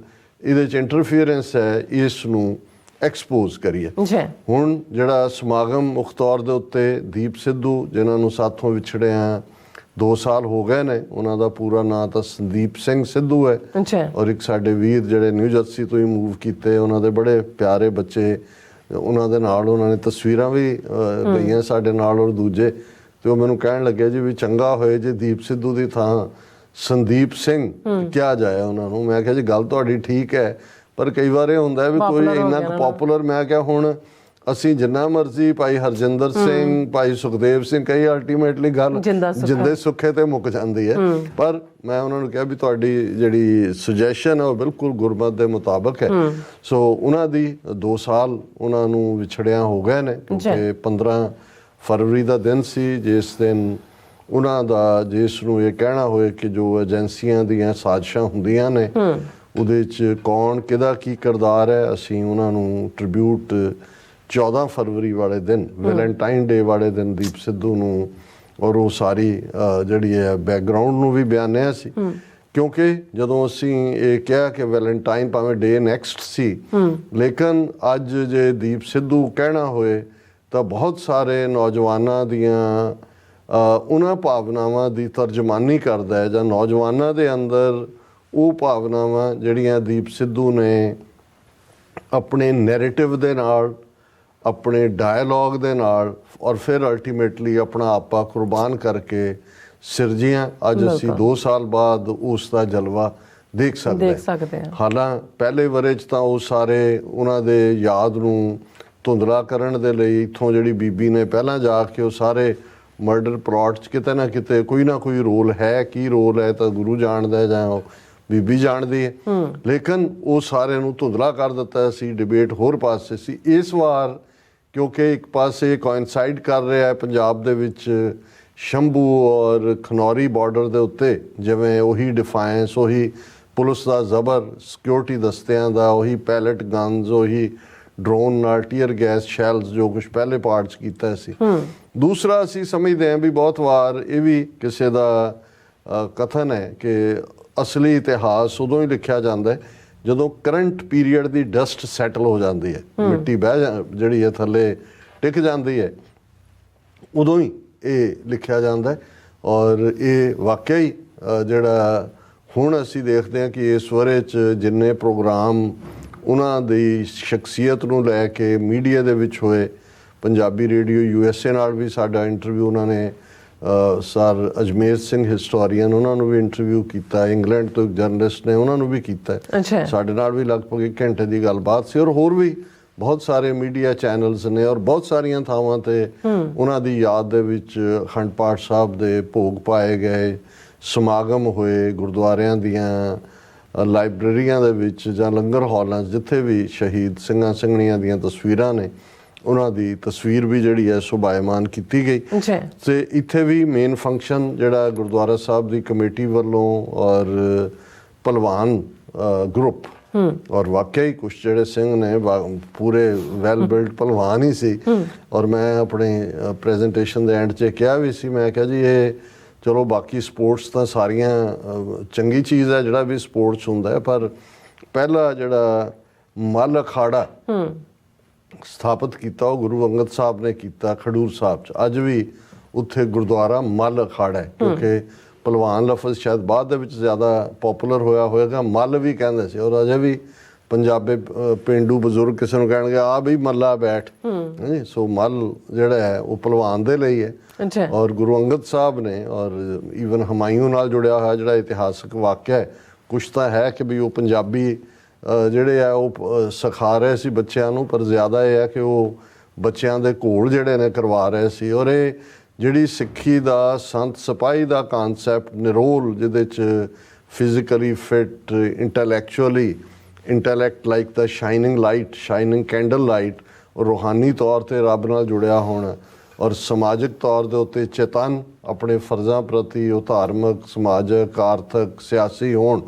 ਇਹਦੇ 'ਚ ਇੰਟਰਫੀਅਰੈਂਸ ਹੈ, ਇਸ ਨੂੰ ਐਕਸਪੋਜ਼ ਕਰੀਏ। ਹੁਣ ਜਿਹੜਾ ਸਮਾਗਮ ਮੁੱਖ ਤੌਰ ਦੇ ਉੱਤੇ ਦੀਪ ਸਿੱਧੂ ਜਿਨ੍ਹਾਂ ਨੂੰ ਸਾਥੋਂ ਵਿਛੜੇ ਆ 2 ਸਾਲ ਹੋ ਗਏ ਨੇ, ਉਹਨਾਂ ਦਾ ਪੂਰਾ ਨਾਂ ਤਾਂ ਸੰਦੀਪ ਸਿੰਘ ਸਿੱਧੂ ਹੈ, ਔਰ ਇੱਕ ਸਾਡੇ ਵੀਰ ਜਿਹੜੇ ਨਿਊ ਜਰਸੀ ਤੋਂ ਹੀ ਮੂਵ ਕੀਤੇ, ਉਹਨਾਂ ਦੇ ਬੜੇ ਪਿਆਰੇ ਬੱਚੇ, ਉਹਨਾਂ ਦੇ ਨਾਲ ਉਹਨਾਂ ਨੇ ਤਸਵੀਰਾਂ ਵੀ ਲਈਆਂ ਸਾਡੇ ਨਾਲ। ਔਰ ਦੂਜੇ ਤੇ ਉਹ ਮੈਨੂੰ ਕਹਿਣ ਲੱਗੇ ਜੀ ਵੀ ਚੰਗਾ ਹੋਏ ਜੇ ਦੀਪ ਸਿੱਧੂ ਦੀ ਥਾਂ ਸੰਦੀਪ ਸਿੰਘ ਕਿਹਾ ਜਾਏ ਉਹਨਾਂ ਨੂੰ। ਮੈਂ ਕਿਹਾ ਜੀ ਗੱਲ ਤੁਹਾਡੀ ਠੀਕ ਹੈ, ਪਰ ਕਈ ਵਾਰ ਇਹ ਹੁੰਦਾ ਵੀ ਕੋਈ ਇੰਨਾ ਕੁ ਪੋਪੂਲਰ, ਮੈਂ ਕਿਹਾ ਹੁਣ ਅਸੀਂ ਜਿੰਨਾ ਮਰਜ਼ੀ ਭਾਈ ਹਰਜਿੰਦਰ ਸਿੰਘ, ਭਾਈ ਸੁਖਦੇਵ ਸਿੰਘ ਕਹੀ, ਅਲਟੀਮੇਟਲੀ ਗੱਲ ਜਿੰਦੇ ਸੁੱਖੇ ਤੇ ਮੁੱਕ ਜਾਂਦੀ ਹੈ। ਪਰ ਮੈਂ ਉਹਨਾਂ ਨੂੰ ਕਿਹਾ ਵੀ ਤੁਹਾਡੀ ਜਿਹੜੀ ਸੁਜੈਸ਼ਨ ਹੈ ਉਹ ਬਿਲਕੁਲ ਗੁਰਮਤ ਦੇ ਮੁਤਾਬਕ ਹੈ। ਸੋ ਉਹਨਾਂ ਦੀ 2 ਸਾਲ ਉਹਨਾਂ ਨੂੰ ਵਿਛੜਿਆਂ ਹੋ ਗਏ ਨੇ, ਕਿਉਂਕਿ 15 ਫਰਵਰੀ ਦਾ ਦਿਨ ਸੀ ਜਿਸ ਦਿਨ ਉਹਨਾਂ ਦਾ, ਜਿਸ ਨੂੰ ਇਹ ਕਹਿਣਾ ਹੋਏ ਕਿ ਜੋ ਏਜੰਸੀਆਂ ਦੀਆਂ ਸਾਜ਼ਿਸ਼ਾਂ ਹੁੰਦੀਆਂ ਨੇ ਉਹਦੇ 'ਚ ਕੌਣ ਕਿਹਦਾ ਕੀ ਕਿਰਦਾਰ ਹੈ, ਅਸੀਂ ਉਹਨਾਂ ਨੂੰ ਟ੍ਰਿਬਿਊਟ 14 ਫਰਵਰੀ ਵਾਲੇ ਦਿਨ, ਵੈਲੈਂਟਾਈਨ ਡੇ ਵਾਲੇ ਦਿਨ ਦੀਪ ਸਿੱਧੂ ਨੂੰ ਔਰ ਉਹ ਸਾਰੀ ਜਿਹੜੀ ਹੈ ਬੈਕਗਰਾਉਂਡ ਨੂੰ ਵੀ ਬਿਆਨਿਆ ਸੀ। ਕਿਉਂਕਿ ਜਦੋਂ ਅਸੀਂ ਇਹ ਕਿਹਾ ਕਿ ਵੈਲੈਂਟਾਈਨ ਭਾਵੇਂ ਡੇ ਨੈਕਸਟ ਸੀ, ਲੇਕਿਨ ਅੱਜ ਜੇ ਦੀਪ ਸਿੱਧੂ ਕਹਿਣਾ ਹੋਏ ਤਾਂ ਬਹੁਤ ਸਾਰੇ ਨੌਜਵਾਨਾਂ ਦੀਆਂ ਉਹਨਾਂ ਭਾਵਨਾਵਾਂ ਦੀ ਤਰਜਮਾਨੀ ਕਰਦਾ ਹੈ, ਜਾਂ ਨੌਜਵਾਨਾਂ ਦੇ ਅੰਦਰ ਉਹ ਭਾਵਨਾਵਾਂ ਜਿਹੜੀਆਂ ਦੀਪ ਸਿੱਧੂ ਨੇ ਆਪਣੇ ਨੈਰੇਟਿਵ ਦੇ ਨਾਲ, ਆਪਣੇ ਡਾਇਲੌਗ ਦੇ ਨਾਲ, ਔਰ ਫਿਰ ਅਲਟੀਮੇਟਲੀ ਆਪਣਾ ਆਪਾ ਕੁਰਬਾਨ ਕਰਕੇ ਸਿਰਜੀਆਂ, ਅੱਜ ਅਸੀਂ 2 ਸਾਲ ਬਾਅਦ ਉਸ ਦਾ ਜਲਵਾ ਦੇਖ ਸਕਦੇ ਹਾਂ। ਹਾਲਾਂ ਪਹਿਲੇ ਵਰੇ 'ਚ ਤਾਂ ਉਹ ਸਾਰੇ ਉਹਨਾਂ ਦੇ ਯਾਦ ਨੂੰ ਧੁੰਦਲਾ ਕਰਨ ਦੇ ਲਈ ਇੱਥੋਂ ਜਿਹੜੀ ਬੀਬੀ ਨੇ ਪਹਿਲਾਂ ਜਾ ਕੇ ਉਹ ਸਾਰੇ ਮਰਡਰ ਪਲਾਟ 'ਚ ਕਿਤੇ ਨਾ ਕਿਤੇ ਕੋਈ ਨਾ ਕੋਈ ਰੋਲ ਹੈ। ਕੀ ਰੋਲ ਹੈ ਤਾਂ ਗੁਰੂ ਜਾਣਦਾ ਜਾਂ ਉਹ ਬੀਬੀ ਜਾਣਦੀ ਹੈ, ਲੇਕਿਨ ਉਹ ਸਾਰਿਆਂ ਨੂੰ ਧੁੰਦਲਾ ਕਰ ਦਿੱਤਾ ਸੀ। ਡਿਬੇਟ ਹੋਰ ਪਾਸੇ ਸੀ। ਇਸ ਵਾਰ ਕਿਉਂਕਿ ਇੱਕ ਪਾਸੇ ਕੋਇਨਸਾਈਡ ਕਰ ਰਿਹਾ ਹੈ ਪੰਜਾਬ ਦੇ ਵਿੱਚ ਸ਼ੰਭੂ ਔਰ ਖਨੌਰੀ ਬਾਰਡਰ ਦੇ ਉੱਤੇ, ਜਿਵੇਂ ਉਹੀ ਡਿਫਾਇੰਸ, ਉਹੀ ਪੁਲਿਸ ਦਾ ਜ਼ਬਰ, ਸਿਕਿਉਰਿਟੀ ਦਸਤਿਆਂ ਦਾ, ਉਹੀ ਪੈਲਟ ਗਨਸ, ਉਹੀ ਡਰੋਨ ਨਾਲ ਟੀਅਰ ਗੈਸ ਸ਼ੈਲਸ, ਜੋ ਕੁਛ ਪਹਿਲੇ ਪਾਰਟ 'ਚ ਕੀਤਾ ਸੀ। ਦੂਸਰਾ ਅਸੀਂ ਸਮਝਦੇ ਹਾਂ ਵੀ ਬਹੁਤ ਵਾਰ ਇਹ ਵੀ ਕਿਸੇ ਦਾ ਕਥਨ ਹੈ ਕਿ ਅਸਲੀ ਇਤਿਹਾਸ ਉਦੋਂ ਹੀ ਲਿਖਿਆ ਜਾਂਦਾ ਹੈ ਜਦੋਂ ਕਰੰਟ ਪੀਰੀਅਡ ਦੀ ਡਸਟ ਸੈਟਲ ਹੋ ਜਾਂਦੀ ਹੈ, ਮਿੱਟੀ ਜਿਹੜੀ ਹੈ ਥੱਲੇ ਟਿਕ ਜਾਂਦੀ ਹੈ, ਉਦੋਂ ਹੀ ਇਹ ਲਿਖਿਆ ਜਾਂਦਾ ਹੈ। ਔਰ ਇਹ ਵਾਕਿਆ ਹੀ ਜਿਹੜਾ ਹੁਣ ਅਸੀਂ ਦੇਖਦੇ ਹਾਂ ਕਿ ਇਸ ਵਰੇ 'ਚ ਜਿੰਨੇ ਪ੍ਰੋਗਰਾਮ ਉਹਨਾਂ ਦੀ ਸ਼ਖਸੀਅਤ ਨੂੰ ਲੈ ਕੇ ਮੀਡੀਆ ਦੇ ਵਿੱਚ ਹੋਏ, ਪੰਜਾਬੀ ਰੇਡੀਓ USA ਨਾਲ ਵੀ ਸਾਡਾ ਇੰਟਰਵਿਊ ਉਹਨਾਂ ਨੇ, ਸਰ ਅਜਮੇਰ ਸਿੰਘ ਹਿਸਟੋਰੀਅਨ, ਉਹਨਾਂ ਨੂੰ ਵੀ ਇੰਟਰਵਿਊ ਕੀਤਾ, ਇੰਗਲੈਂਡ ਤੋਂ ਇੱਕ ਜਰਨਲਿਸਟ ਨੇ ਉਹਨਾਂ ਨੂੰ ਵੀ ਕੀਤਾ, ਸਾਡੇ ਨਾਲ ਵੀ ਲਗਭਗ 1 ਘੰਟੇ ਦੀ ਗੱਲਬਾਤ ਸੀ। ਔਰ ਹੋਰ ਵੀ ਬਹੁਤ ਸਾਰੇ ਮੀਡੀਆ ਚੈਨਲਸ ਨੇ, ਔਰ ਬਹੁਤ ਸਾਰੀਆਂ ਥਾਵਾਂ ਤੇ ਉਹਨਾਂ ਦੀ ਯਾਦ ਦੇ ਵਿੱਚ ਅਖੰਡ ਪਾਠ ਸਾਹਿਬ ਦੇ ਭੋਗ ਪਾਏ ਗਏ, ਸਮਾਗਮ ਹੋਏ, ਗੁਰਦੁਆਰਿਆਂ ਦੀਆਂ ਲਾਇਬ੍ਰੇਰੀਆਂ ਦੇ ਵਿੱਚ ਜਾਂ ਲੰਗਰ ਹਾਲਾਂ 'ਚ ਜਿੱਥੇ ਵੀ ਸ਼ਹੀਦ ਸਿੰਘਾਂ ਸਿੰਘਣੀਆਂ ਦੀਆਂ ਤਸਵੀਰਾਂ ਨੇ, ਉਹਨਾਂ ਦੀ ਤਸਵੀਰ ਵੀ ਜਿਹੜੀ ਹੈ ਸ਼ੋਭਾਇਮਾਨ ਕੀਤੀ ਗਈ। ਤੇ ਇੱਥੇ ਵੀ ਮੇਨ ਫੰਕਸ਼ਨ ਜਿਹੜਾ ਗੁਰਦੁਆਰਾ ਸਾਹਿਬ ਦੀ ਕਮੇਟੀ ਵੱਲੋਂ ਔਰ ਭਲਵਾਨ ਗਰੁੱਪ, ਔਰ ਵਾਕਿਆ ਹੀ ਕੁਛ ਜਿਹੜੇ ਸਿੰਘ ਨੇ ਪੂਰੇ ਵੈਲ ਬਿਲਡ ਭਲਵਾਨ ਹੀ ਸੀ। ਔਰ ਮੈਂ ਆਪਣੇ ਪ੍ਰੈਜੈਂਟੇਸ਼ਨ ਦੇ ਐਂਡ 'ਚ ਕਿਹਾ ਵੀ ਸੀ, ਮੈਂ ਕਿਹਾ ਜੀ ਇਹ ਚਲੋ ਬਾਕੀ ਸਪੋਰਟਸ ਤਾਂ ਸਾਰੀਆਂ ਚੰਗੀ ਚੀਜ਼ ਹੈ, ਜਿਹੜਾ ਵੀ ਸਪੋਰਟਸ ਹੁੰਦਾ ਹੈ, ਪਰ ਪਹਿਲਾ ਜਿਹੜਾ ਮੱਲ ਅਖਾੜਾ ਸਥਾਪਿਤ ਕੀਤਾ ਉਹ ਗੁਰੂ ਅੰਗਦ ਸਾਹਿਬ ਨੇ ਕੀਤਾ ਖਡੂਰ ਸਾਹਿਬ 'ਚ। ਅੱਜ ਵੀ ਉੱਥੇ ਗੁਰਦੁਆਰਾ ਮੱਲ ਅਖਾੜਾ ਹੈ, ਕਿਉਂਕਿ ਭਲਵਾਨ ਲਫ਼ਜ਼ ਸ਼ਾਇਦ ਬਾਅਦ ਦੇ ਵਿੱਚ ਜ਼ਿਆਦਾ ਪੋਪੂਲਰ ਹੋਇਆ ਹੋਏਗਾ, ਮੱਲ ਵੀ ਕਹਿੰਦੇ ਸੀ। ਔਰ ਅਜੇ ਵੀ ਪੰਜਾਬੀ ਪੇਂਡੂ ਬਜ਼ੁਰਗ ਕਿਸੇ ਨੂੰ ਕਹਿਣਗੇ ਆ ਵੀ ਮੱਲਾ ਬੈਠ, ਸੋ ਮੱਲ ਜਿਹੜਾ ਹੈ ਉਹ ਭਲਵਾਨ ਦੇ ਲਈ ਹੈ। ਔਰ ਗੁਰੂ ਅੰਗਦ ਸਾਹਿਬ ਨੇ, ਔਰ ਈਵਨ ਹਮਾਯੂੰ ਨਾਲ ਜੁੜਿਆ ਹੋਇਆ ਜਿਹੜਾ ਇਤਿਹਾਸਕ ਵਾਕਿਆ ਹੈ, ਕੁਛ ਤਾਂ ਹੈ ਕਿ ਵੀ ਉਹ ਪੰਜਾਬੀ ਜਿਹੜੇ ਆ ਉਹ ਸਿਖਾ ਰਹੇ ਸੀ ਬੱਚਿਆਂ ਨੂੰ, ਪਰ ਜ਼ਿਆਦਾ ਇਹ ਹੈ ਕਿ ਉਹ ਬੱਚਿਆਂ ਦੇ ਘੋਲ ਜਿਹੜੇ ਨੇ ਕਰਵਾ ਰਹੇ ਸੀ। ਔਰ ਇਹ ਜਿਹੜੀ ਸਿੱਖੀ ਦਾ ਸੰਤ ਸਿਪਾਹੀ ਦਾ ਕਾਨਸੈਪਟ ਨਿਰੋਲ, ਜਿਹਦੇ 'ਚ physically fit, intellect like the shining light, shining candle light, ਰੂਹਾਨੀ ਤੌਰ 'ਤੇ ਰੱਬ ਨਾਲ ਜੁੜਿਆ ਹੋਣਾ, ਔਰ ਸਮਾਜਿਕ ਤੌਰ ਦੇ ਉੱਤੇ ਚੇਤਨ, ਆਪਣੇ ਫਰਜ਼ਾਂ ਪ੍ਰਤੀ ਉਹ ਧਾਰਮਿਕ, ਸਮਾਜਿਕ, ਆਰਥਿਕ, ਸਿਆਸੀ ਹੋਣ,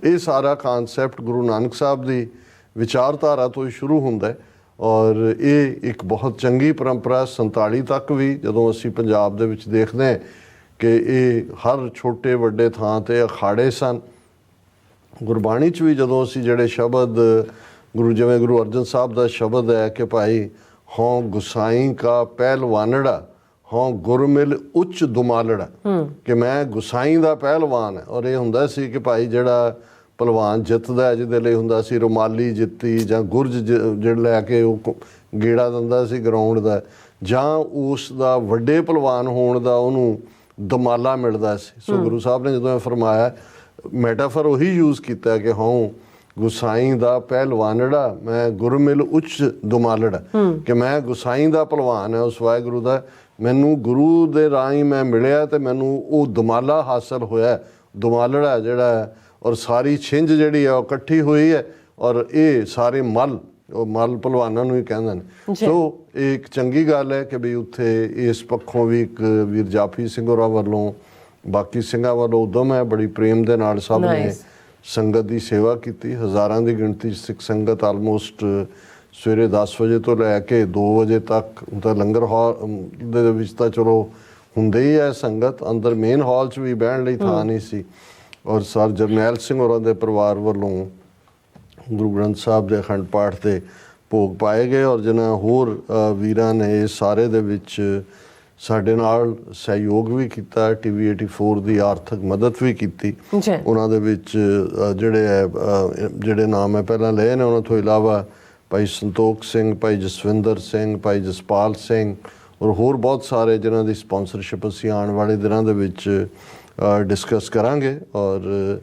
ਇਹ ਸਾਰਾ ਕਾਨਸੈਪਟ ਗੁਰੂ ਨਾਨਕ ਸਾਹਿਬ ਦੀ ਵਿਚਾਰਧਾਰਾ ਤੋਂ ਹੀ ਸ਼ੁਰੂ ਹੁੰਦਾ ਹੈ। ਔਰ ਇਹ ਇੱਕ ਬਹੁਤ ਚੰਗੀ ਪਰੰਪਰਾ 47 ਤੱਕ ਵੀ ਜਦੋਂ ਅਸੀਂ ਪੰਜਾਬ ਦੇ ਵਿੱਚ ਦੇਖਦੇ ਹਾਂ ਕਿ ਇਹ ਹਰ ਛੋਟੇ ਵੱਡੇ ਥਾਂ 'ਤੇ ਅਖਾੜੇ ਸਨ। ਗੁਰਬਾਣੀ 'ਚ ਵੀ ਜਦੋਂ ਅਸੀਂ ਜਿਹੜੇ ਸ਼ਬਦ ਜਿਵੇਂ ਗੁਰੂ ਅਰਜਨ ਸਾਹਿਬ ਦਾ ਸ਼ਬਦ ਹੈ ਕਿ ਭਾਈ ਹੋਂ ਗੁਸਾਈ ਕਾ ਪਹਿਲਵਾਨੜਾ, ਹੋਂ ਗੁਰਮਿਲ ਉੱਚ ਦੁਮਾਲੜਾ, ਕਿ ਮੈਂ ਗੁਸਾਈ ਦਾ ਪਹਿਲਵਾਨ ਹੈ। ਔਰ ਇਹ ਹੁੰਦਾ ਸੀ ਕਿ ਭਾਈ ਜਿਹੜਾ ਪਹਿਲਵਾਨ ਜਿੱਤਦਾ ਹੈ, ਜਿਹਦੇ ਲਈ ਹੁੰਦਾ ਸੀ ਰੁਮਾਲੀ ਜਿੱਤੀ ਜਾਂ ਗੁਰਜ ਜਿਹੜਾ ਲੈ ਕੇ ਉਹ ਗੇੜਾ ਦਿੰਦਾ ਸੀ ਗਰਾਊਂਡ ਦਾ, ਜਾਂ ਉਸ ਦਾ ਵੱਡੇ ਪਹਿਲਵਾਨ ਹੋਣ ਦਾ ਉਹਨੂੰ ਦਮਾਲਾ ਮਿਲਦਾ ਸੀ। ਸੋ ਗੁਰੂ ਸਾਹਿਬ ਨੇ ਜਦੋਂ ਇਹ ਫਰਮਾਇਆ, ਮੈਟਾਫਰ ਉਹੀ ਯੂਜ਼ ਕੀਤਾ ਕਿ ਹੋਂ ਗੁਸਾਈ ਦਾ ਪਹਿਲਵਾਨੜਾ, ਮੈਂ ਗੁਰਮਿਲ ਉੱਚ ਦੁਮਾਲੜਾ, ਕਿ ਮੈਂ ਗੁਸਾਈ ਦਾ ਪਹਿਲਵਾਨ ਹੈ ਉਸ ਵਾਹਿਗੁਰੂ ਦਾ, ਮੈਨੂੰ ਗੁਰੂ ਦੇ ਰਾਹੀਂ ਮੈਂ ਮਿਲਿਆ ਤੇ ਮੈਨੂੰ ਉਹ ਦਮਾਲਾ ਹਾਸਲ ਹੋਇਆ, ਦੁਮਾਲੜਾ ਜਿਹੜਾ, ਔਰ ਸਾਰੀ ਛਿੰਝ ਜਿਹੜੀ ਹੈ ਉਹ ਇਕੱਠੀ ਹੋਈ ਹੈ। ਔਰ ਇਹ ਸਾਰੇ ਮੱਲ, ਉਹ ਮੱਲ ਪਹਿਲਵਾਨਾਂ ਨੂੰ ਹੀ ਕਹਿੰਦੇ ਨੇ। ਸੋ ਇਹ ਇੱਕ ਚੰਗੀ ਗੱਲ ਹੈ ਕਿ ਵੀ ਉੱਥੇ ਇਸ ਪੱਖੋਂ ਵੀ ਇੱਕ ਵੀਰ ਜਾਫੀ ਸਿੰਘ ਹੋਰਾਂ ਵੱਲੋਂ, ਬਾਕੀ ਸਿੰਘਾਂ ਵੱਲੋਂ ਉਦਮ ਹੈ, ਬੜੀ ਪ੍ਰੇਮ ਦੇ ਨਾਲ ਸਭ ਨੇ ਸੰਗਤ ਦੀ ਸੇਵਾ ਕੀਤੀ। ਹਜ਼ਾਰਾਂ ਦੀ ਗਿਣਤੀ ਸਿੱਖ ਸੰਗਤ ਆਲਮੋਸਟ ਸਵੇਰੇ 10 ਵਜੇ ਤੋਂ ਲੈ ਕੇ 2 ਵਜੇ ਤੱਕ ਤਾਂ ਲੰਗਰ ਹਾਲ ਦੇ ਵਿੱਚ ਤਾਂ ਚਲੋ ਹੁੰਦੇ ਹੀ ਹੈ ਸੰਗਤ ਅੰਦਰ ਮੇਨ ਹਾਲ 'ਚ ਵੀ ਬਹਿਣ ਲਈ ਥਾਂ ਨਹੀਂ ਸੀ। ਔਰ ਸਰ ਜਰਨੈਲ ਸਿੰਘ ਹੋਰਾਂ ਦੇ ਪਰਿਵਾਰ ਵੱਲੋਂ ਗੁਰੂ ਗ੍ਰੰਥ ਸਾਹਿਬ ਦੇ ਅਖੰਡ ਪਾਠ ਦੇ ਭੋਗ ਪਾਏ ਗਏ ਔਰ ਜਿਨ੍ਹਾਂ ਹੋਰ ਵੀਰਾਂ ਨੇ ਇਸ ਸਾਰੇ ਦੇ ਵਿੱਚ ਸਾਡੇ ਨਾਲ ਸਹਿਯੋਗ ਵੀ ਕੀਤਾ, TV 84 ਦੀ ਆਰਥਿਕ ਮਦਦ ਵੀ ਕੀਤੀ। ਉਹਨਾਂ ਦੇ ਵਿੱਚ ਜਿਹੜੇ ਨਾਮ ਹੈ ਪਹਿਲਾਂ ਲਏ ਨੇ, ਉਹਨਾਂ ਤੋਂ ਇਲਾਵਾ ਭਾਈ ਸੰਤੋਖ ਸਿੰਘ, ਭਾਈ ਜਸਵਿੰਦਰ ਸਿੰਘ, ਭਾਈ ਜਸਪਾਲ ਸਿੰਘ ਔਰ ਹੋਰ ਬਹੁਤ ਸਾਰੇ ਜਿਨ੍ਹਾਂ ਦੀ ਸਪਾਂਸਰਸ਼ਿਪ ਅਸੀਂ ਆਉਣ ਵਾਲੇ ਦਿਨਾਂ ਦੇ ਵਿੱਚ ਡਿਸਕਸ ਕਰਾਂਗੇ। ਔਰ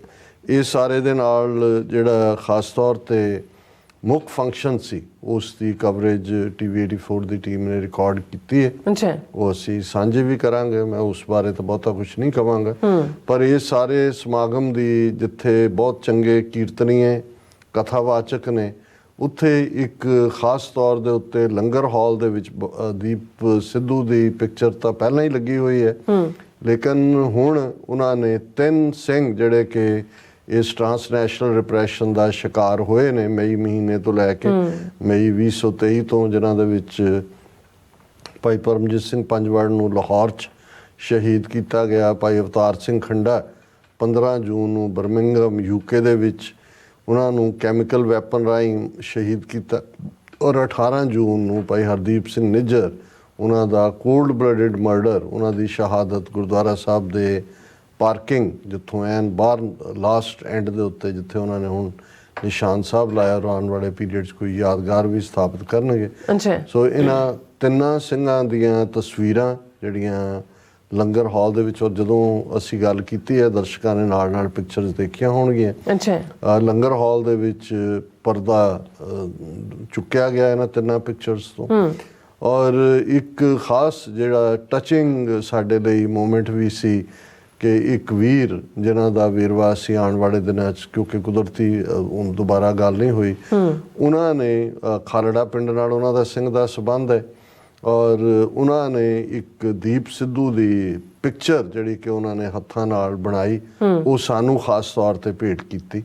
ਇਹ ਸਾਰੇ ਦੇ ਨਾਲ ਜਿਹੜਾ ਖਾਸ ਤੌਰ 'ਤੇ ਮੁੱਖ ਫੰਕਸ਼ਨ ਸੀ ਉਸ ਦੀ ਕਵਰੇਜ TV 84 ਦੀ ਟੀਮ ਨੇ ਰਿਕਾਰਡ ਕੀਤੀ ਹੈ। ਉਹ ਅਸੀਂ ਸਾਂਝੀ ਵੀ ਕਰਾਂਗੇ। ਮੈਂ ਉਸ ਬਾਰੇ ਤਾਂ ਬਹੁਤਾ ਕੁਝ ਨਹੀਂ ਕਵਾਂਗਾ, ਪਰ ਇਹ ਸਾਰੇ ਸਮਾਗਮ ਦੀ ਜਿੱਥੇ ਬਹੁਤ ਚੰਗੇ ਕੀਰਤਨੀਏ ਕਥਾਵਾਚਕ ਨੇ, ਉੱਥੇ ਇੱਕ ਖਾਸ ਤੌਰ ਦੇ ਉੱਤੇ ਲੰਗਰ ਹਾਲ ਦੇ ਵਿੱਚ ਦੀਪ ਸਿੱਧੂ ਦੀ ਪਿਕਚਰ ਤਾਂ ਪਹਿਲਾਂ ਹੀ ਲੱਗੀ ਹੋਈ ਹੈ, ਲੇਕਿਨ ਹੁਣ ਉਹਨਾਂ ਨੇ 3 ਸਿੰਘ ਜਿਹੜੇ ਕਿ ਇਸ ਟ੍ਰਾਂਸਨੈਸ਼ਨਲ ਰਿਪਰੈਸ਼ਨ ਦਾ ਸ਼ਿਕਾਰ ਹੋਏ ਨੇ ਮਈ ਮਹੀਨੇ ਤੋਂ ਲੈ ਕੇ ਮਈ 2023 ਤੋਂ, ਜਿਨ੍ਹਾਂ ਦੇ ਵਿੱਚ ਭਾਈ ਪਰਮਜੀਤ ਸਿੰਘ ਪੰਜਵੜ ਨੂੰ ਲਾਹੌਰ 'ਚ ਸ਼ਹੀਦ ਕੀਤਾ ਗਿਆ, ਭਾਈ ਅਵਤਾਰ ਸਿੰਘ ਖੰਡਾ 15 ਜੂਨ ਨੂੰ ਬਰਮਿੰਘਮ UK ਦੇ ਵਿੱਚ ਉਹਨਾਂ ਨੂੰ ਕੈਮੀਕਲ ਵੈਪਨ ਰਾਹੀਂ ਸ਼ਹੀਦ ਕੀਤਾ ਔਰ 18 ਜੂਨ ਨੂੰ ਭਾਈ ਹਰਦੀਪ ਸਿੰਘ ਨਿੱਜਰ ਉਹਨਾਂ ਦਾ ਕੋਲਡ ਬਲੱਡਡ ਮਰਡਰ, ਉਹਨਾਂ ਦੀ ਸ਼ਹਾਦਤ ਗੁਰਦੁਆਰਾ ਸਾਹਿਬ ਦੇ ਪਾਰਕਿੰਗ ਜਿੱਥੋਂ ਐਨ ਬਾਹਰ ਲਾਸਟ ਐਂਡ ਦੇ ਉੱਤੇ ਜਿੱਥੇ ਉਹਨਾਂ ਨੇ ਹੁਣ ਨਿਸ਼ਾਨ ਸਾਹਿਬ ਲਾਇਆ ਔਰ ਆਉਣ ਵਾਲੇ ਪੀਰੀਅਡ 'ਚ ਕੋਈ ਯਾਦਗਾਰ ਵੀ ਸਥਾਪਿਤ ਕਰਨਗੇ। ਸੋ ਇਹਨਾਂ 3 ਸਿੰਘਾਂ ਦੀਆਂ ਤਸਵੀਰਾਂ ਜਿਹੜੀਆਂ ਲੰਗਰ ਹਾਲ ਦੇ ਵਿੱਚ, ਔਰ ਜਦੋਂ ਅਸੀਂ ਗੱਲ ਕੀਤੀ ਹੈ ਦਰਸ਼ਕਾਂ ਨੇ ਨਾਲ ਨਾਲ ਪਿਕਚਰਸ ਦੇਖੀਆਂ ਹੋਣਗੀਆਂ। ਲੰਗਰ ਹਾਲ ਦੇ ਵਿੱਚ ਪਰਦਾ ਚੁੱਕਿਆ ਗਿਆ ਇਹਨਾਂ 3 ਪਿਕਚਰਸ ਤੋਂ ਔਰ ਇੱਕ ਖਾਸ ਜਿਹੜਾ ਟਚਿੰਗ ਸਾਡੇ ਲਈ ਮੂਮੈਂਟ ਵੀ ਸੀ ਕਿ ਇੱਕ ਵੀਰ ਜਿਨ੍ਹਾਂ ਦਾ ਵੇਰਵਾ ਅਸੀਂ ਆਉਣ ਵਾਲੇ ਦਿਨਾਂ 'ਚ, ਕਿਉਂਕਿ ਕੁਦਰਤੀ ਦੁਬਾਰਾ ਗੱਲ ਨਹੀਂ ਹੋਈ, ਉਹਨਾਂ ਨੇ ਖਾਲੜਾ ਪਿੰਡ ਨਾਲ ਉਹਨਾਂ ਦਾ ਸਿੰਘ ਦਾ ਸੰਬੰਧ ਹੈ ਔਰ ਉਹਨਾਂ ਨੇ ਇੱਕ ਦੀਪ ਸਿੱਧੂ ਦੀ ਪਿਕਚਰ ਜਿਹੜੀ ਕਿ ਉਹਨਾਂ ਨੇ ਹੱਥਾਂ ਨਾਲ ਬਣਾਈ, ਉਹ ਸਾਨੂੰ ਖਾਸ ਤੌਰ ਤੇ ਭੇਟ ਕੀਤੀ।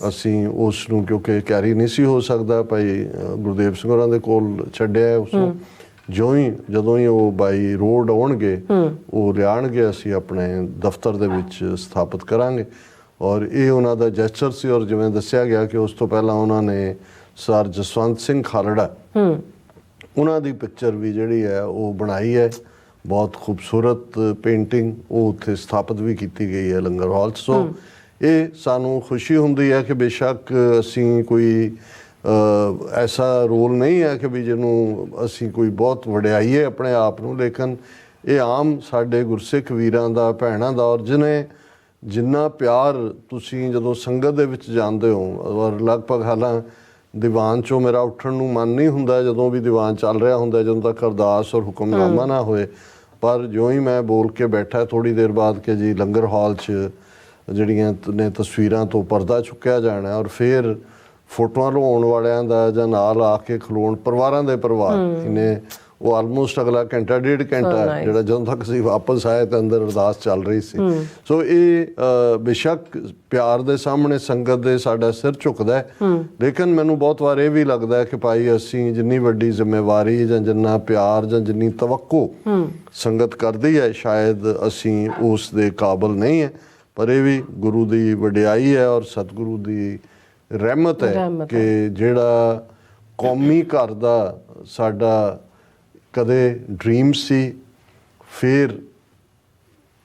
ਅਸੀਂ ਉਸ ਨੂੰ ਕਿਉਂਕਿ ਕੈਰੀ ਨਹੀਂ ਸੀ ਹੋ ਸਕਦਾ, ਭਾਈ ਗੁਰਦੇਵ ਸਿੰਘ ਹੋਰਾਂ ਦੇ ਕੋਲ ਛੱਡਿਆ ਉਸ ਨੂੰ। ਜਦੋਂ ਹੀ ਉਹ ਬਾਈ ਰੋਡ ਆਉਣਗੇ ਉਹ ਲਿਆਣਗੇ, ਅਸੀਂ ਆਪਣੇ ਦਫ਼ਤਰ ਦੇ ਵਿੱਚ ਸਥਾਪਿਤ ਕਰਾਂਗੇ ਔਰ ਇਹ ਉਹਨਾਂ ਦਾ ਜੈਸਚਰ ਸੀ। ਔਰ ਜਿਵੇਂ ਦੱਸਿਆ ਗਿਆ ਕਿ ਉਸ ਤੋਂ ਪਹਿਲਾਂ ਉਹਨਾਂ ਨੇ ਸਰ ਜਸਵੰਤ ਸਿੰਘ ਖਾਲੜਾ ਉਹਨਾਂ ਦੀ ਪਿਕਚਰ ਵੀ ਜਿਹੜੀ ਹੈ ਉਹ ਬਣਾਈ ਹੈ, ਬਹੁਤ ਖੂਬਸੂਰਤ ਪੇਂਟਿੰਗ, ਉਹ ਉੱਥੇ ਸਥਾਪਿਤ ਵੀ ਕੀਤੀ ਗਈ ਹੈ ਲੰਗਰ ਹਾਲ 'ਚ। ਸੋ ਇਹ ਸਾਨੂੰ ਖੁਸ਼ੀ ਹੁੰਦੀ ਹੈ ਕਿ ਬੇਸ਼ੱਕ ਅਸੀਂ ਕੋਈ ਐਸਾ ਰੋਲ ਨਹੀਂ ਹੈ ਕਿ ਵੀ ਜਿਹਨੂੰ ਅਸੀਂ ਕੋਈ ਬਹੁਤ ਵਡਿਆਈਏ ਆਪਣੇ ਆਪ ਨੂੰ, ਲੇਕਿਨ ਇਹ ਆਮ ਸਾਡੇ ਗੁਰਸਿੱਖ ਵੀਰਾਂ ਦਾ, ਭੈਣਾਂ ਦਾ ਔਰ ਜਿੰਨਾ ਪਿਆਰ ਤੁਸੀਂ ਜਦੋਂ ਸੰਗਤ ਦੇ ਵਿੱਚ ਜਾਂਦੇ ਹੋ ਔਰ ਲਗਭਗ ਹਾਲਾਂ ਦੀਵਾਨ 'ਚੋਂ ਮੇਰਾ ਉੱਠਣ ਨੂੰ ਮਨ ਨਹੀਂ ਹੁੰਦਾ ਜਦੋਂ ਵੀ ਦੀਵਾਨ ਚੱਲ ਰਿਹਾ ਹੁੰਦਾ, ਜਦੋਂ ਤੱਕ ਅਰਦਾਸ ਔਰ ਹੁਕਮਨਾਮਾ ਨਾ ਹੋਏ, ਪਰ ਜਿਉਂ ਹੀ ਮੈਂ ਬੋਲ ਕੇ ਬੈਠਾ ਥੋੜ੍ਹੀ ਦੇਰ ਬਾਅਦ ਕਿ ਜੀ ਲੰਗਰ ਹਾਲ 'ਚ ਜਿਹੜੀਆਂ ਨੇ ਤਸਵੀਰਾਂ ਤੋਂ ਪਰਦਾ ਚੁੱਕਿਆ ਜਾਣਾ ਔਰ ਫਿਰ ਫੋਟੋਆਂ ਲਵਾਉਣ ਵਾਲਿਆਂ ਦਾ ਜਾਂ ਨਾਲ ਆ ਕੇ ਖਲੋਣ ਪਰਿਵਾਰਾਂ ਦੇ ਪਰਿਵਾਰ ਇਹਨੇ ਉਹ ਆਲਮੋਸਟ ਅਗਲਾ ਘੰਟਾ 1.5 ਘੰਟਾ ਜਿਹੜਾ ਜਦੋਂ ਤੱਕ ਅਸੀਂ ਵਾਪਸ ਆਏ ਤਾਂ ਅੰਦਰ ਅਰਦਾਸ ਚੱਲ ਰਹੀ ਸੀ। ਸੋ ਇਹ ਬੇਸ਼ੱਕ ਪਿਆਰ ਦੇ ਸਾਹਮਣੇ ਸੰਗਤ ਦੇ ਸਾਡਾ ਸਿਰ ਝੁਕਦਾ ਹੈ, ਲੇਕਿਨ ਮੈਨੂੰ ਬਹੁਤ ਵਾਰ ਇਹ ਵੀ ਲੱਗਦਾ ਹੈ ਕਿ ਭਾਈ ਅਸੀਂ ਜਿੰਨੀ ਵੱਡੀ ਜ਼ਿੰਮੇਵਾਰੀ ਜਾਂ ਜਿੰਨਾ ਪਿਆਰ ਜਾਂ ਜਿੰਨੀ ਤਵੱਕੋ ਸੰਗਤ ਕਰਦੀ ਹੈ ਸ਼ਾਇਦ ਅਸੀਂ ਉਸ ਦੇ ਕਾਬਿਲ ਨਹੀਂ ਹੈ, ਪਰ ਇਹ ਵੀ ਗੁਰੂ ਦੀ ਵਡਿਆਈ ਹੈ ਔਰ ਸਤਿਗੁਰੂ ਦੀ ਰਹਿਮਤ ਹੈ ਕਿ ਜਿਹੜਾ ਕੌਮੀ ਘਰ ਦਾ ਸਾਡਾ ਕਦੇ ਡ੍ਰੀਮ ਸੀ, ਫਿਰ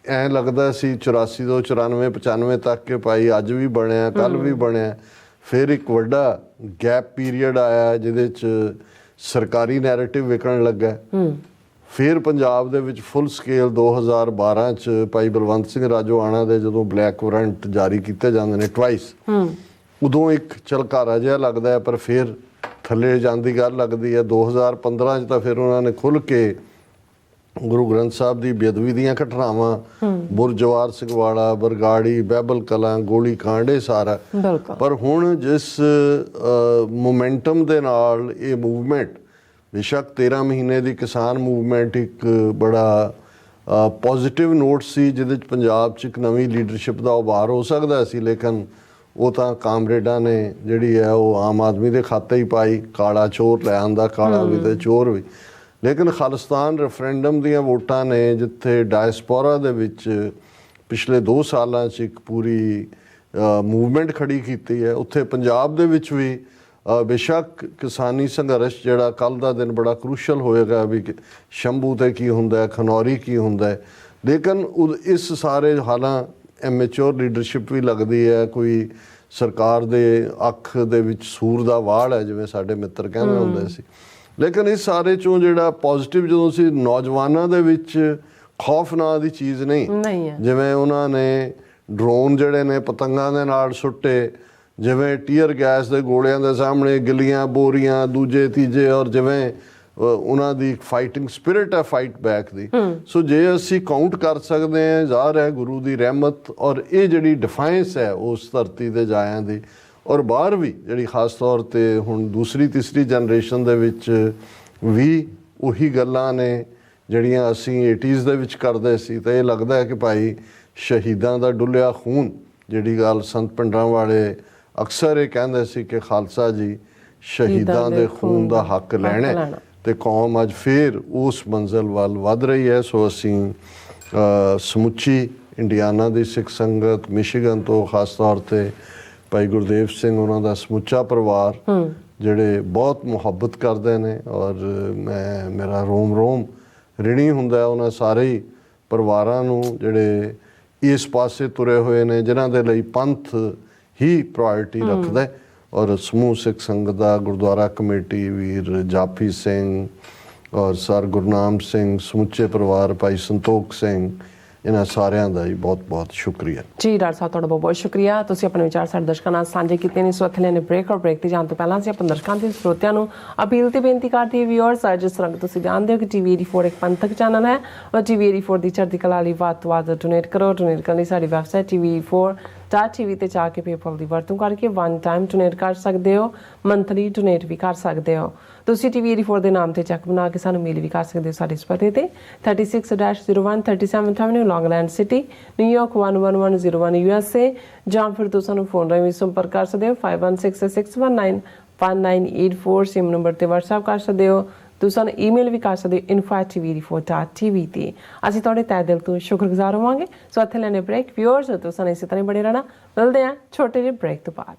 ਐਂ ਲੱਗਦਾ ਸੀ 84 ਤੋਂ 94 95 ਤੱਕ ਕਿ ਭਾਈ ਅੱਜ ਵੀ ਬਣਿਆ, ਕੱਲ ਵੀ ਬਣਿਆ, ਫਿਰ ਇੱਕ ਵੱਡਾ ਗੈਪ ਪੀਰੀਅਡ ਆਇਆ ਜਿਹਦੇ 'ਚ ਸਰਕਾਰੀ ਨੈਰੇਟਿਵ ਵਿਕਣ ਲੱਗਾ, ਫਿਰ ਪੰਜਾਬ ਦੇ ਵਿੱਚ ਫੁੱਲ ਸਕੇਲ 2012 'ਚ ਭਾਈ ਬਲਵੰਤ ਸਿੰਘ ਰਾਜੋਆਣਾ ਦੇ ਜਦੋਂ ਬਲੈਕ ਵਾਰੰਟ ਜਾਰੀ ਕੀਤੇ ਜਾਂਦੇ ਨੇ ਟਵਾਈਸ, ਉਦੋਂ ਇੱਕ ਝਲਕਾਰਾ ਜਿਹਾ ਲੱਗਦਾ ਹੈ, ਪਰ ਫਿਰ ਥੱਲੇ ਜਾਂਦੀ ਗੱਲ ਲੱਗਦੀ ਹੈ। 2015 'ਚ ਤਾਂ ਫਿਰ ਉਹਨਾਂ ਨੇ ਖੁੱਲ੍ਹ ਕੇ ਗੁਰੂ ਗ੍ਰੰਥ ਸਾਹਿਬ ਦੀ ਬੇਅਦਬੀ ਦੀਆਂ ਘਟਨਾਵਾਂ ਬੁਰਜਵਾਰ ਸਿੰਘ ਵਾਲਾ, ਬਰਗਾੜੀ, ਬਹਿਬਲ ਕਲਾਂ, ਗੋਲੀ ਕਾਂਡ ਇਹ ਸਾਰਾ, ਪਰ ਹੁਣ ਜਿਸ ਮੋਮੈਂਟਮ ਦੇ ਨਾਲ ਇਹ ਮੂਵਮੈਂਟ, ਬੇਸ਼ੱਕ 13 ਮਹੀਨੇ ਦੀ ਕਿਸਾਨ ਮੂਵਮੈਂਟ ਇੱਕ ਬੜਾ ਪੋਜ਼ਿਟਿਵ ਨੋਟ ਸੀ ਜਿਹਦੇ 'ਚ ਪੰਜਾਬ 'ਚ ਇੱਕ ਨਵੀਂ ਲੀਡਰਸ਼ਿਪ ਦਾ ਉਭਾਰ ਹੋ ਸਕਦਾ ਸੀ, ਲੇਕਿਨ ਉਹ ਤਾਂ ਕਾਮਰੇਡਾਂ ਨੇ ਜਿਹੜੀ ਹੈ ਉਹ ਆਮ ਆਦਮੀ ਦੇ ਖਾਤੇ ਹੀ ਪਾਈ, ਕਾਲਾ ਚੋਰ ਲੈ ਆਂਦਾ, ਕਾਲਾ ਵੀ ਤੇ ਚੋਰ ਵੀ। ਲੇਕਿਨ ਖਾਲਿਸਤਾਨ ਰੈਫਰੈਂਡਮ ਦੀਆਂ ਵੋਟਾਂ ਨੇ ਜਿੱਥੇ ਡਾਇਸਪੋਰਾ ਦੇ ਵਿੱਚ ਪਿਛਲੇ 2 ਸਾਲਾਂ 'ਚ ਇੱਕ ਪੂਰੀ ਮੂਵਮੈਂਟ ਖੜੀ ਕੀਤੀ ਹੈ, ਉੱਥੇ ਪੰਜਾਬ ਦੇ ਵਿੱਚ ਵੀ ਬੇਸ਼ੱਕ ਕਿਸਾਨੀ ਸੰਘਰਸ਼ ਜਿਹੜਾ ਕੱਲ੍ਹ ਦਾ ਦਿਨ ਬੜਾ ਕਰੂਸ਼ਲ ਹੋਏਗਾ ਵੀ ਸ਼ੰਭੂ 'ਤੇ ਕੀ ਹੁੰਦਾ, ਖਨੌਰੀ ਕੀ ਹੁੰਦਾ, ਲੇਕਿਨ ਇਸ ਸਾਰੇ ਹਾਲਾਂ ਐਮੇਚੋਰ ਲੀਡਰਸ਼ਿਪ ਵੀ ਲੱਗਦੀ ਹੈ, ਕੋਈ ਸਰਕਾਰ ਦੇ ਅੱਖ ਦੇ ਵਿੱਚ ਸੂਰ ਦਾ ਵਾਲ ਹੈ ਜਿਵੇਂ ਸਾਡੇ ਮਿੱਤਰ ਕਹਿੰਦੇ ਹੁੰਦੇ ਸੀ। ਲੇਕਿਨ ਇਸ ਸਾਰੇ 'ਚੋਂ ਜਿਹੜਾ ਪੋਜ਼ਿਟਿਵ ਜਦੋਂ ਸੀ ਨੌਜਵਾਨਾਂ ਦੇ ਵਿੱਚ ਖੌਫ ਨਾਂ ਦੀ ਚੀਜ਼ ਨਹੀਂ ਹੈ। ਜਿਵੇਂ ਉਹਨਾਂ ਨੇ ਡਰੋਨ ਜਿਹੜੇ ਨੇ ਪਤੰਗਾਂ ਦੇ ਨਾਲ ਸੁੱਟੇ, ਜਿਵੇਂ ਟੀਅਰ ਗੈਸ ਦੇ ਗੋਲਿਆਂ ਦੇ ਸਾਹਮਣੇ ਗਿੱਲੀਆਂ ਬੋਰੀਆਂ ਦੂਜੇ ਤੀਜੇ, ਔਰ ਜਿਵੇਂ ਉਹਨਾਂ ਦੀ ਫਾਈਟਿੰਗ ਸਪਿਰਿਟ ਹੈ ਫਾਈਟ ਬੈਕ ਦੀ। ਸੋ ਜੇ ਅਸੀਂ ਕਾਊਂਟ ਕਰ ਸਕਦੇ ਹਾਂ, ਜ਼ਾਹਰ ਹੈ ਗੁਰੂ ਦੀ ਰਹਿਮਤ ਔਰ ਇਹ ਜਿਹੜੀ ਡਿਫਾਇੰਸ ਹੈ ਉਸ ਧਰਤੀ ਦੇ ਜਾਇਆਂ ਦੀ, ਔਰ ਬਾਹਰ ਵੀ ਜਿਹੜੀ ਖਾਸ ਤੌਰ 'ਤੇ ਹੁਣ ਦੂਸਰੀ ਤੀਸਰੀ ਜਨਰੇਸ਼ਨ ਦੇ ਵਿੱਚ ਵੀ ਉਹੀ ਗੱਲਾਂ ਨੇ ਜਿਹੜੀਆਂ ਅਸੀਂ 80s ਦੇ ਵਿੱਚ ਕਰਦੇ ਸੀ। ਤਾਂ ਇਹ ਲੱਗਦਾ ਹੈ ਕਿ ਭਾਈ ਸ਼ਹੀਦਾਂ ਦਾ ਡੁੱਲਿਆ ਖੂਨ, ਜਿਹੜੀ ਗੱਲ ਸੰਤ ਪਿੰਡਰਾਂ ਵਾਲੇ ਅਕਸਰ ਇਹ ਕਹਿੰਦੇ ਸੀ ਕਿ ਖਾਲਸਾ ਜੀ ਸ਼ਹੀਦਾਂ ਦੇ ਖੂਨ ਦਾ ਹੱਕ ਲੈਣਾ, ਤੇ ਕੌਮ ਅੱਜ ਫੇਰ ਉਸ ਮੰਜ਼ਿਲ ਵੱਲ ਵੱਧ ਰਹੀ ਹੈ। ਸੋ ਅਸੀਂ ਸਮੁੱਚੀ ਇੰਡੀਆਨਾ ਦੀ ਸਿੱਖ ਸੰਗਤ, ਮਿਸ਼ੀਗਨ ਤੋਂ ਖਾਸ ਤੌਰ 'ਤੇ ਭਾਈ ਗੁਰਦੇਵ ਸਿੰਘ ਉਹਨਾਂ ਦਾ ਸਮੁੱਚਾ ਪਰਿਵਾਰ ਜਿਹੜੇ ਬਹੁਤ ਮੁਹੱਬਤ ਕਰਦੇ ਨੇ, ਔਰ ਮੇਰਾ ਰੋਮ ਰੋਮ ਰਿਣੀ ਹੁੰਦਾ ਉਹਨਾਂ ਸਾਰੇ ਹੀ ਪਰਿਵਾਰਾਂ ਨੂੰ ਜਿਹੜੇ ਇਸ ਪਾਸੇ ਤੁਰੇ ਹੋਏ ਨੇ, ਜਿਨ੍ਹਾਂ ਦੇ ਲਈ ਪੰਥ ਹੀ ਪ੍ਰਾਇਰਟੀ ਰੱਖਦਾ, ਔਰ ਸਮੂਹ ਸਿੱਖ ਸੰਗਤ ਦਾ ਗੁਰਦੁਆਰਾ ਕਮੇਟੀ ਵੀਰ ਜਾਫੀ ਸਿੰਘ ਔਰ ਸਰ ਗੁਰਨਾਮ ਸਿੰਘ, ਸਮੁੱਚੇ ਪਰਿਵਾਰ ਭਾਈ ਸੰਤੋਖ ਸਿੰਘ, ਇਹਨਾਂ ਸਾਰਿਆਂ ਦਾ ਹੀ ਬਹੁਤ ਬਹੁਤ ਸ਼ੁਕਰੀਆ ਜੀ। ਡਾਕਟਰ ਸਾਹਿਬ ਤੁਹਾਡਾ ਬਹੁਤ ਬਹੁਤ ਸ਼ੁਕਰੀਆ, ਤੁਸੀਂ ਆਪਣੇ ਵਿਚਾਰ ਸਾਡੇ ਦਰਸ਼ਕਾਂ ਨਾਲ ਸਾਂਝੇ ਕੀਤੇ ਨੇ। ਸੋ ਇੱਥੇ ਲੈਣੇ ਬ੍ਰੇਕ, ਔਰ ਬ੍ਰੇਕ ਤੇ ਜਾਣ ਤੋਂ ਪਹਿਲਾਂ ਅਸੀਂ ਆਪਣੇ ਦਰਸ਼ਕਾਂ ਤੇ ਸਰੋਤਿਆਂ ਨੂੰ ਅਪੀਲ ਤੇ ਬੇਨਤੀ ਕਰਦੇ ਹਾਂ ਵਿਊਅਰਸ, ਜਿਸ ਤਰ੍ਹਾਂ ਤੁਸੀਂ ਜਾਣਦੇ ਹੋ ਕਿ TV 84 ਇੱਕ ਪੰਥਕ ਚੈਨਲ ਹੈ, ਔਰ TV 84 ਦੀ ਚੜ੍ਹਦੀ ਕਲਾ ਲਈ ਵੱਧ ਤੋਂ ਵੱਧ ਡੋਨੇਟ ਕਰੋ। ਡੋਨੇਟ ਕਰਨ ਲਈ ਸਾਡੀ ਵੈਬਸਾਈਟ TV84.tv ਤੇ ਜਾ ਕੇ ਪੇਪਲ ਦੀ ਵਰਤੋਂ ਕਰਕੇ 1 ਟਾਈਮ ਡੋਨੇਟ ਕਰ ਸਕਦੇ ਹੋ, ਮੰਥਲੀ ਡੋਨੇਟ ਵੀ ਕਰ ਸਕਦੇ ਹੋ। ਤੁਸੀਂ TV 84 ਦੇ ਨਾਮ ਤੇ ਚੈੱਕ ਬਣਾ ਕੇ ਸਾਨੂੰ ਮੇਲ ਵੀ ਕਰ ਸਕਦੇ ਹੋ ਸਾਡੇ ਇਸ ਪਤੇ ਤੇ 36-01 37th Avenue, Long Island city, New York 11101 USA, ਜਾਂ ਫਿਰ ਤੁਸੀਂ ਸਾਨੂੰ ਫੋਨ ਰਾਹੀਂ ਵੀ ਸੰਪਰਕ ਕਰ ਸਕਦੇ ਹੋ 5166191984 ਸਿਮ ਨੰਬਰ ਤੇ WhatsApp ਕਰ ਸਕਦੇ ਹੋ। ਤੁਸੀਂ ਸਾਨੂੰ ਈਮੇਲ ਵੀ ਕਰ ਸਕਦੇ ਹੋ info@tv84.tv ਤੇ। ਅਸੀਂ ਤੁਹਾਡੇ ਤਹਿ ਦਿਲ ਤੋਂ ਸ਼ੁਕਰਗੁਜ਼ਾਰ ਹੋਵਾਂਗੇ। ਸੋ ਇੱਥੇ ਲੈਣੇ ਬ੍ਰੇਕ ਵਿਊਅਰਸ, ਤੁਸੀਂ ਸਾਨੂੰ ਇਸੇ ਤਰ੍ਹਾਂ ਬਣੇ ਰਹਿਣਾ। ਮਿਲਦੇ ਹਾਂ ਛੋਟੇ ਜਿਹੇ ਬ੍ਰੇਕ ਤੋਂ ਬਾਅਦ।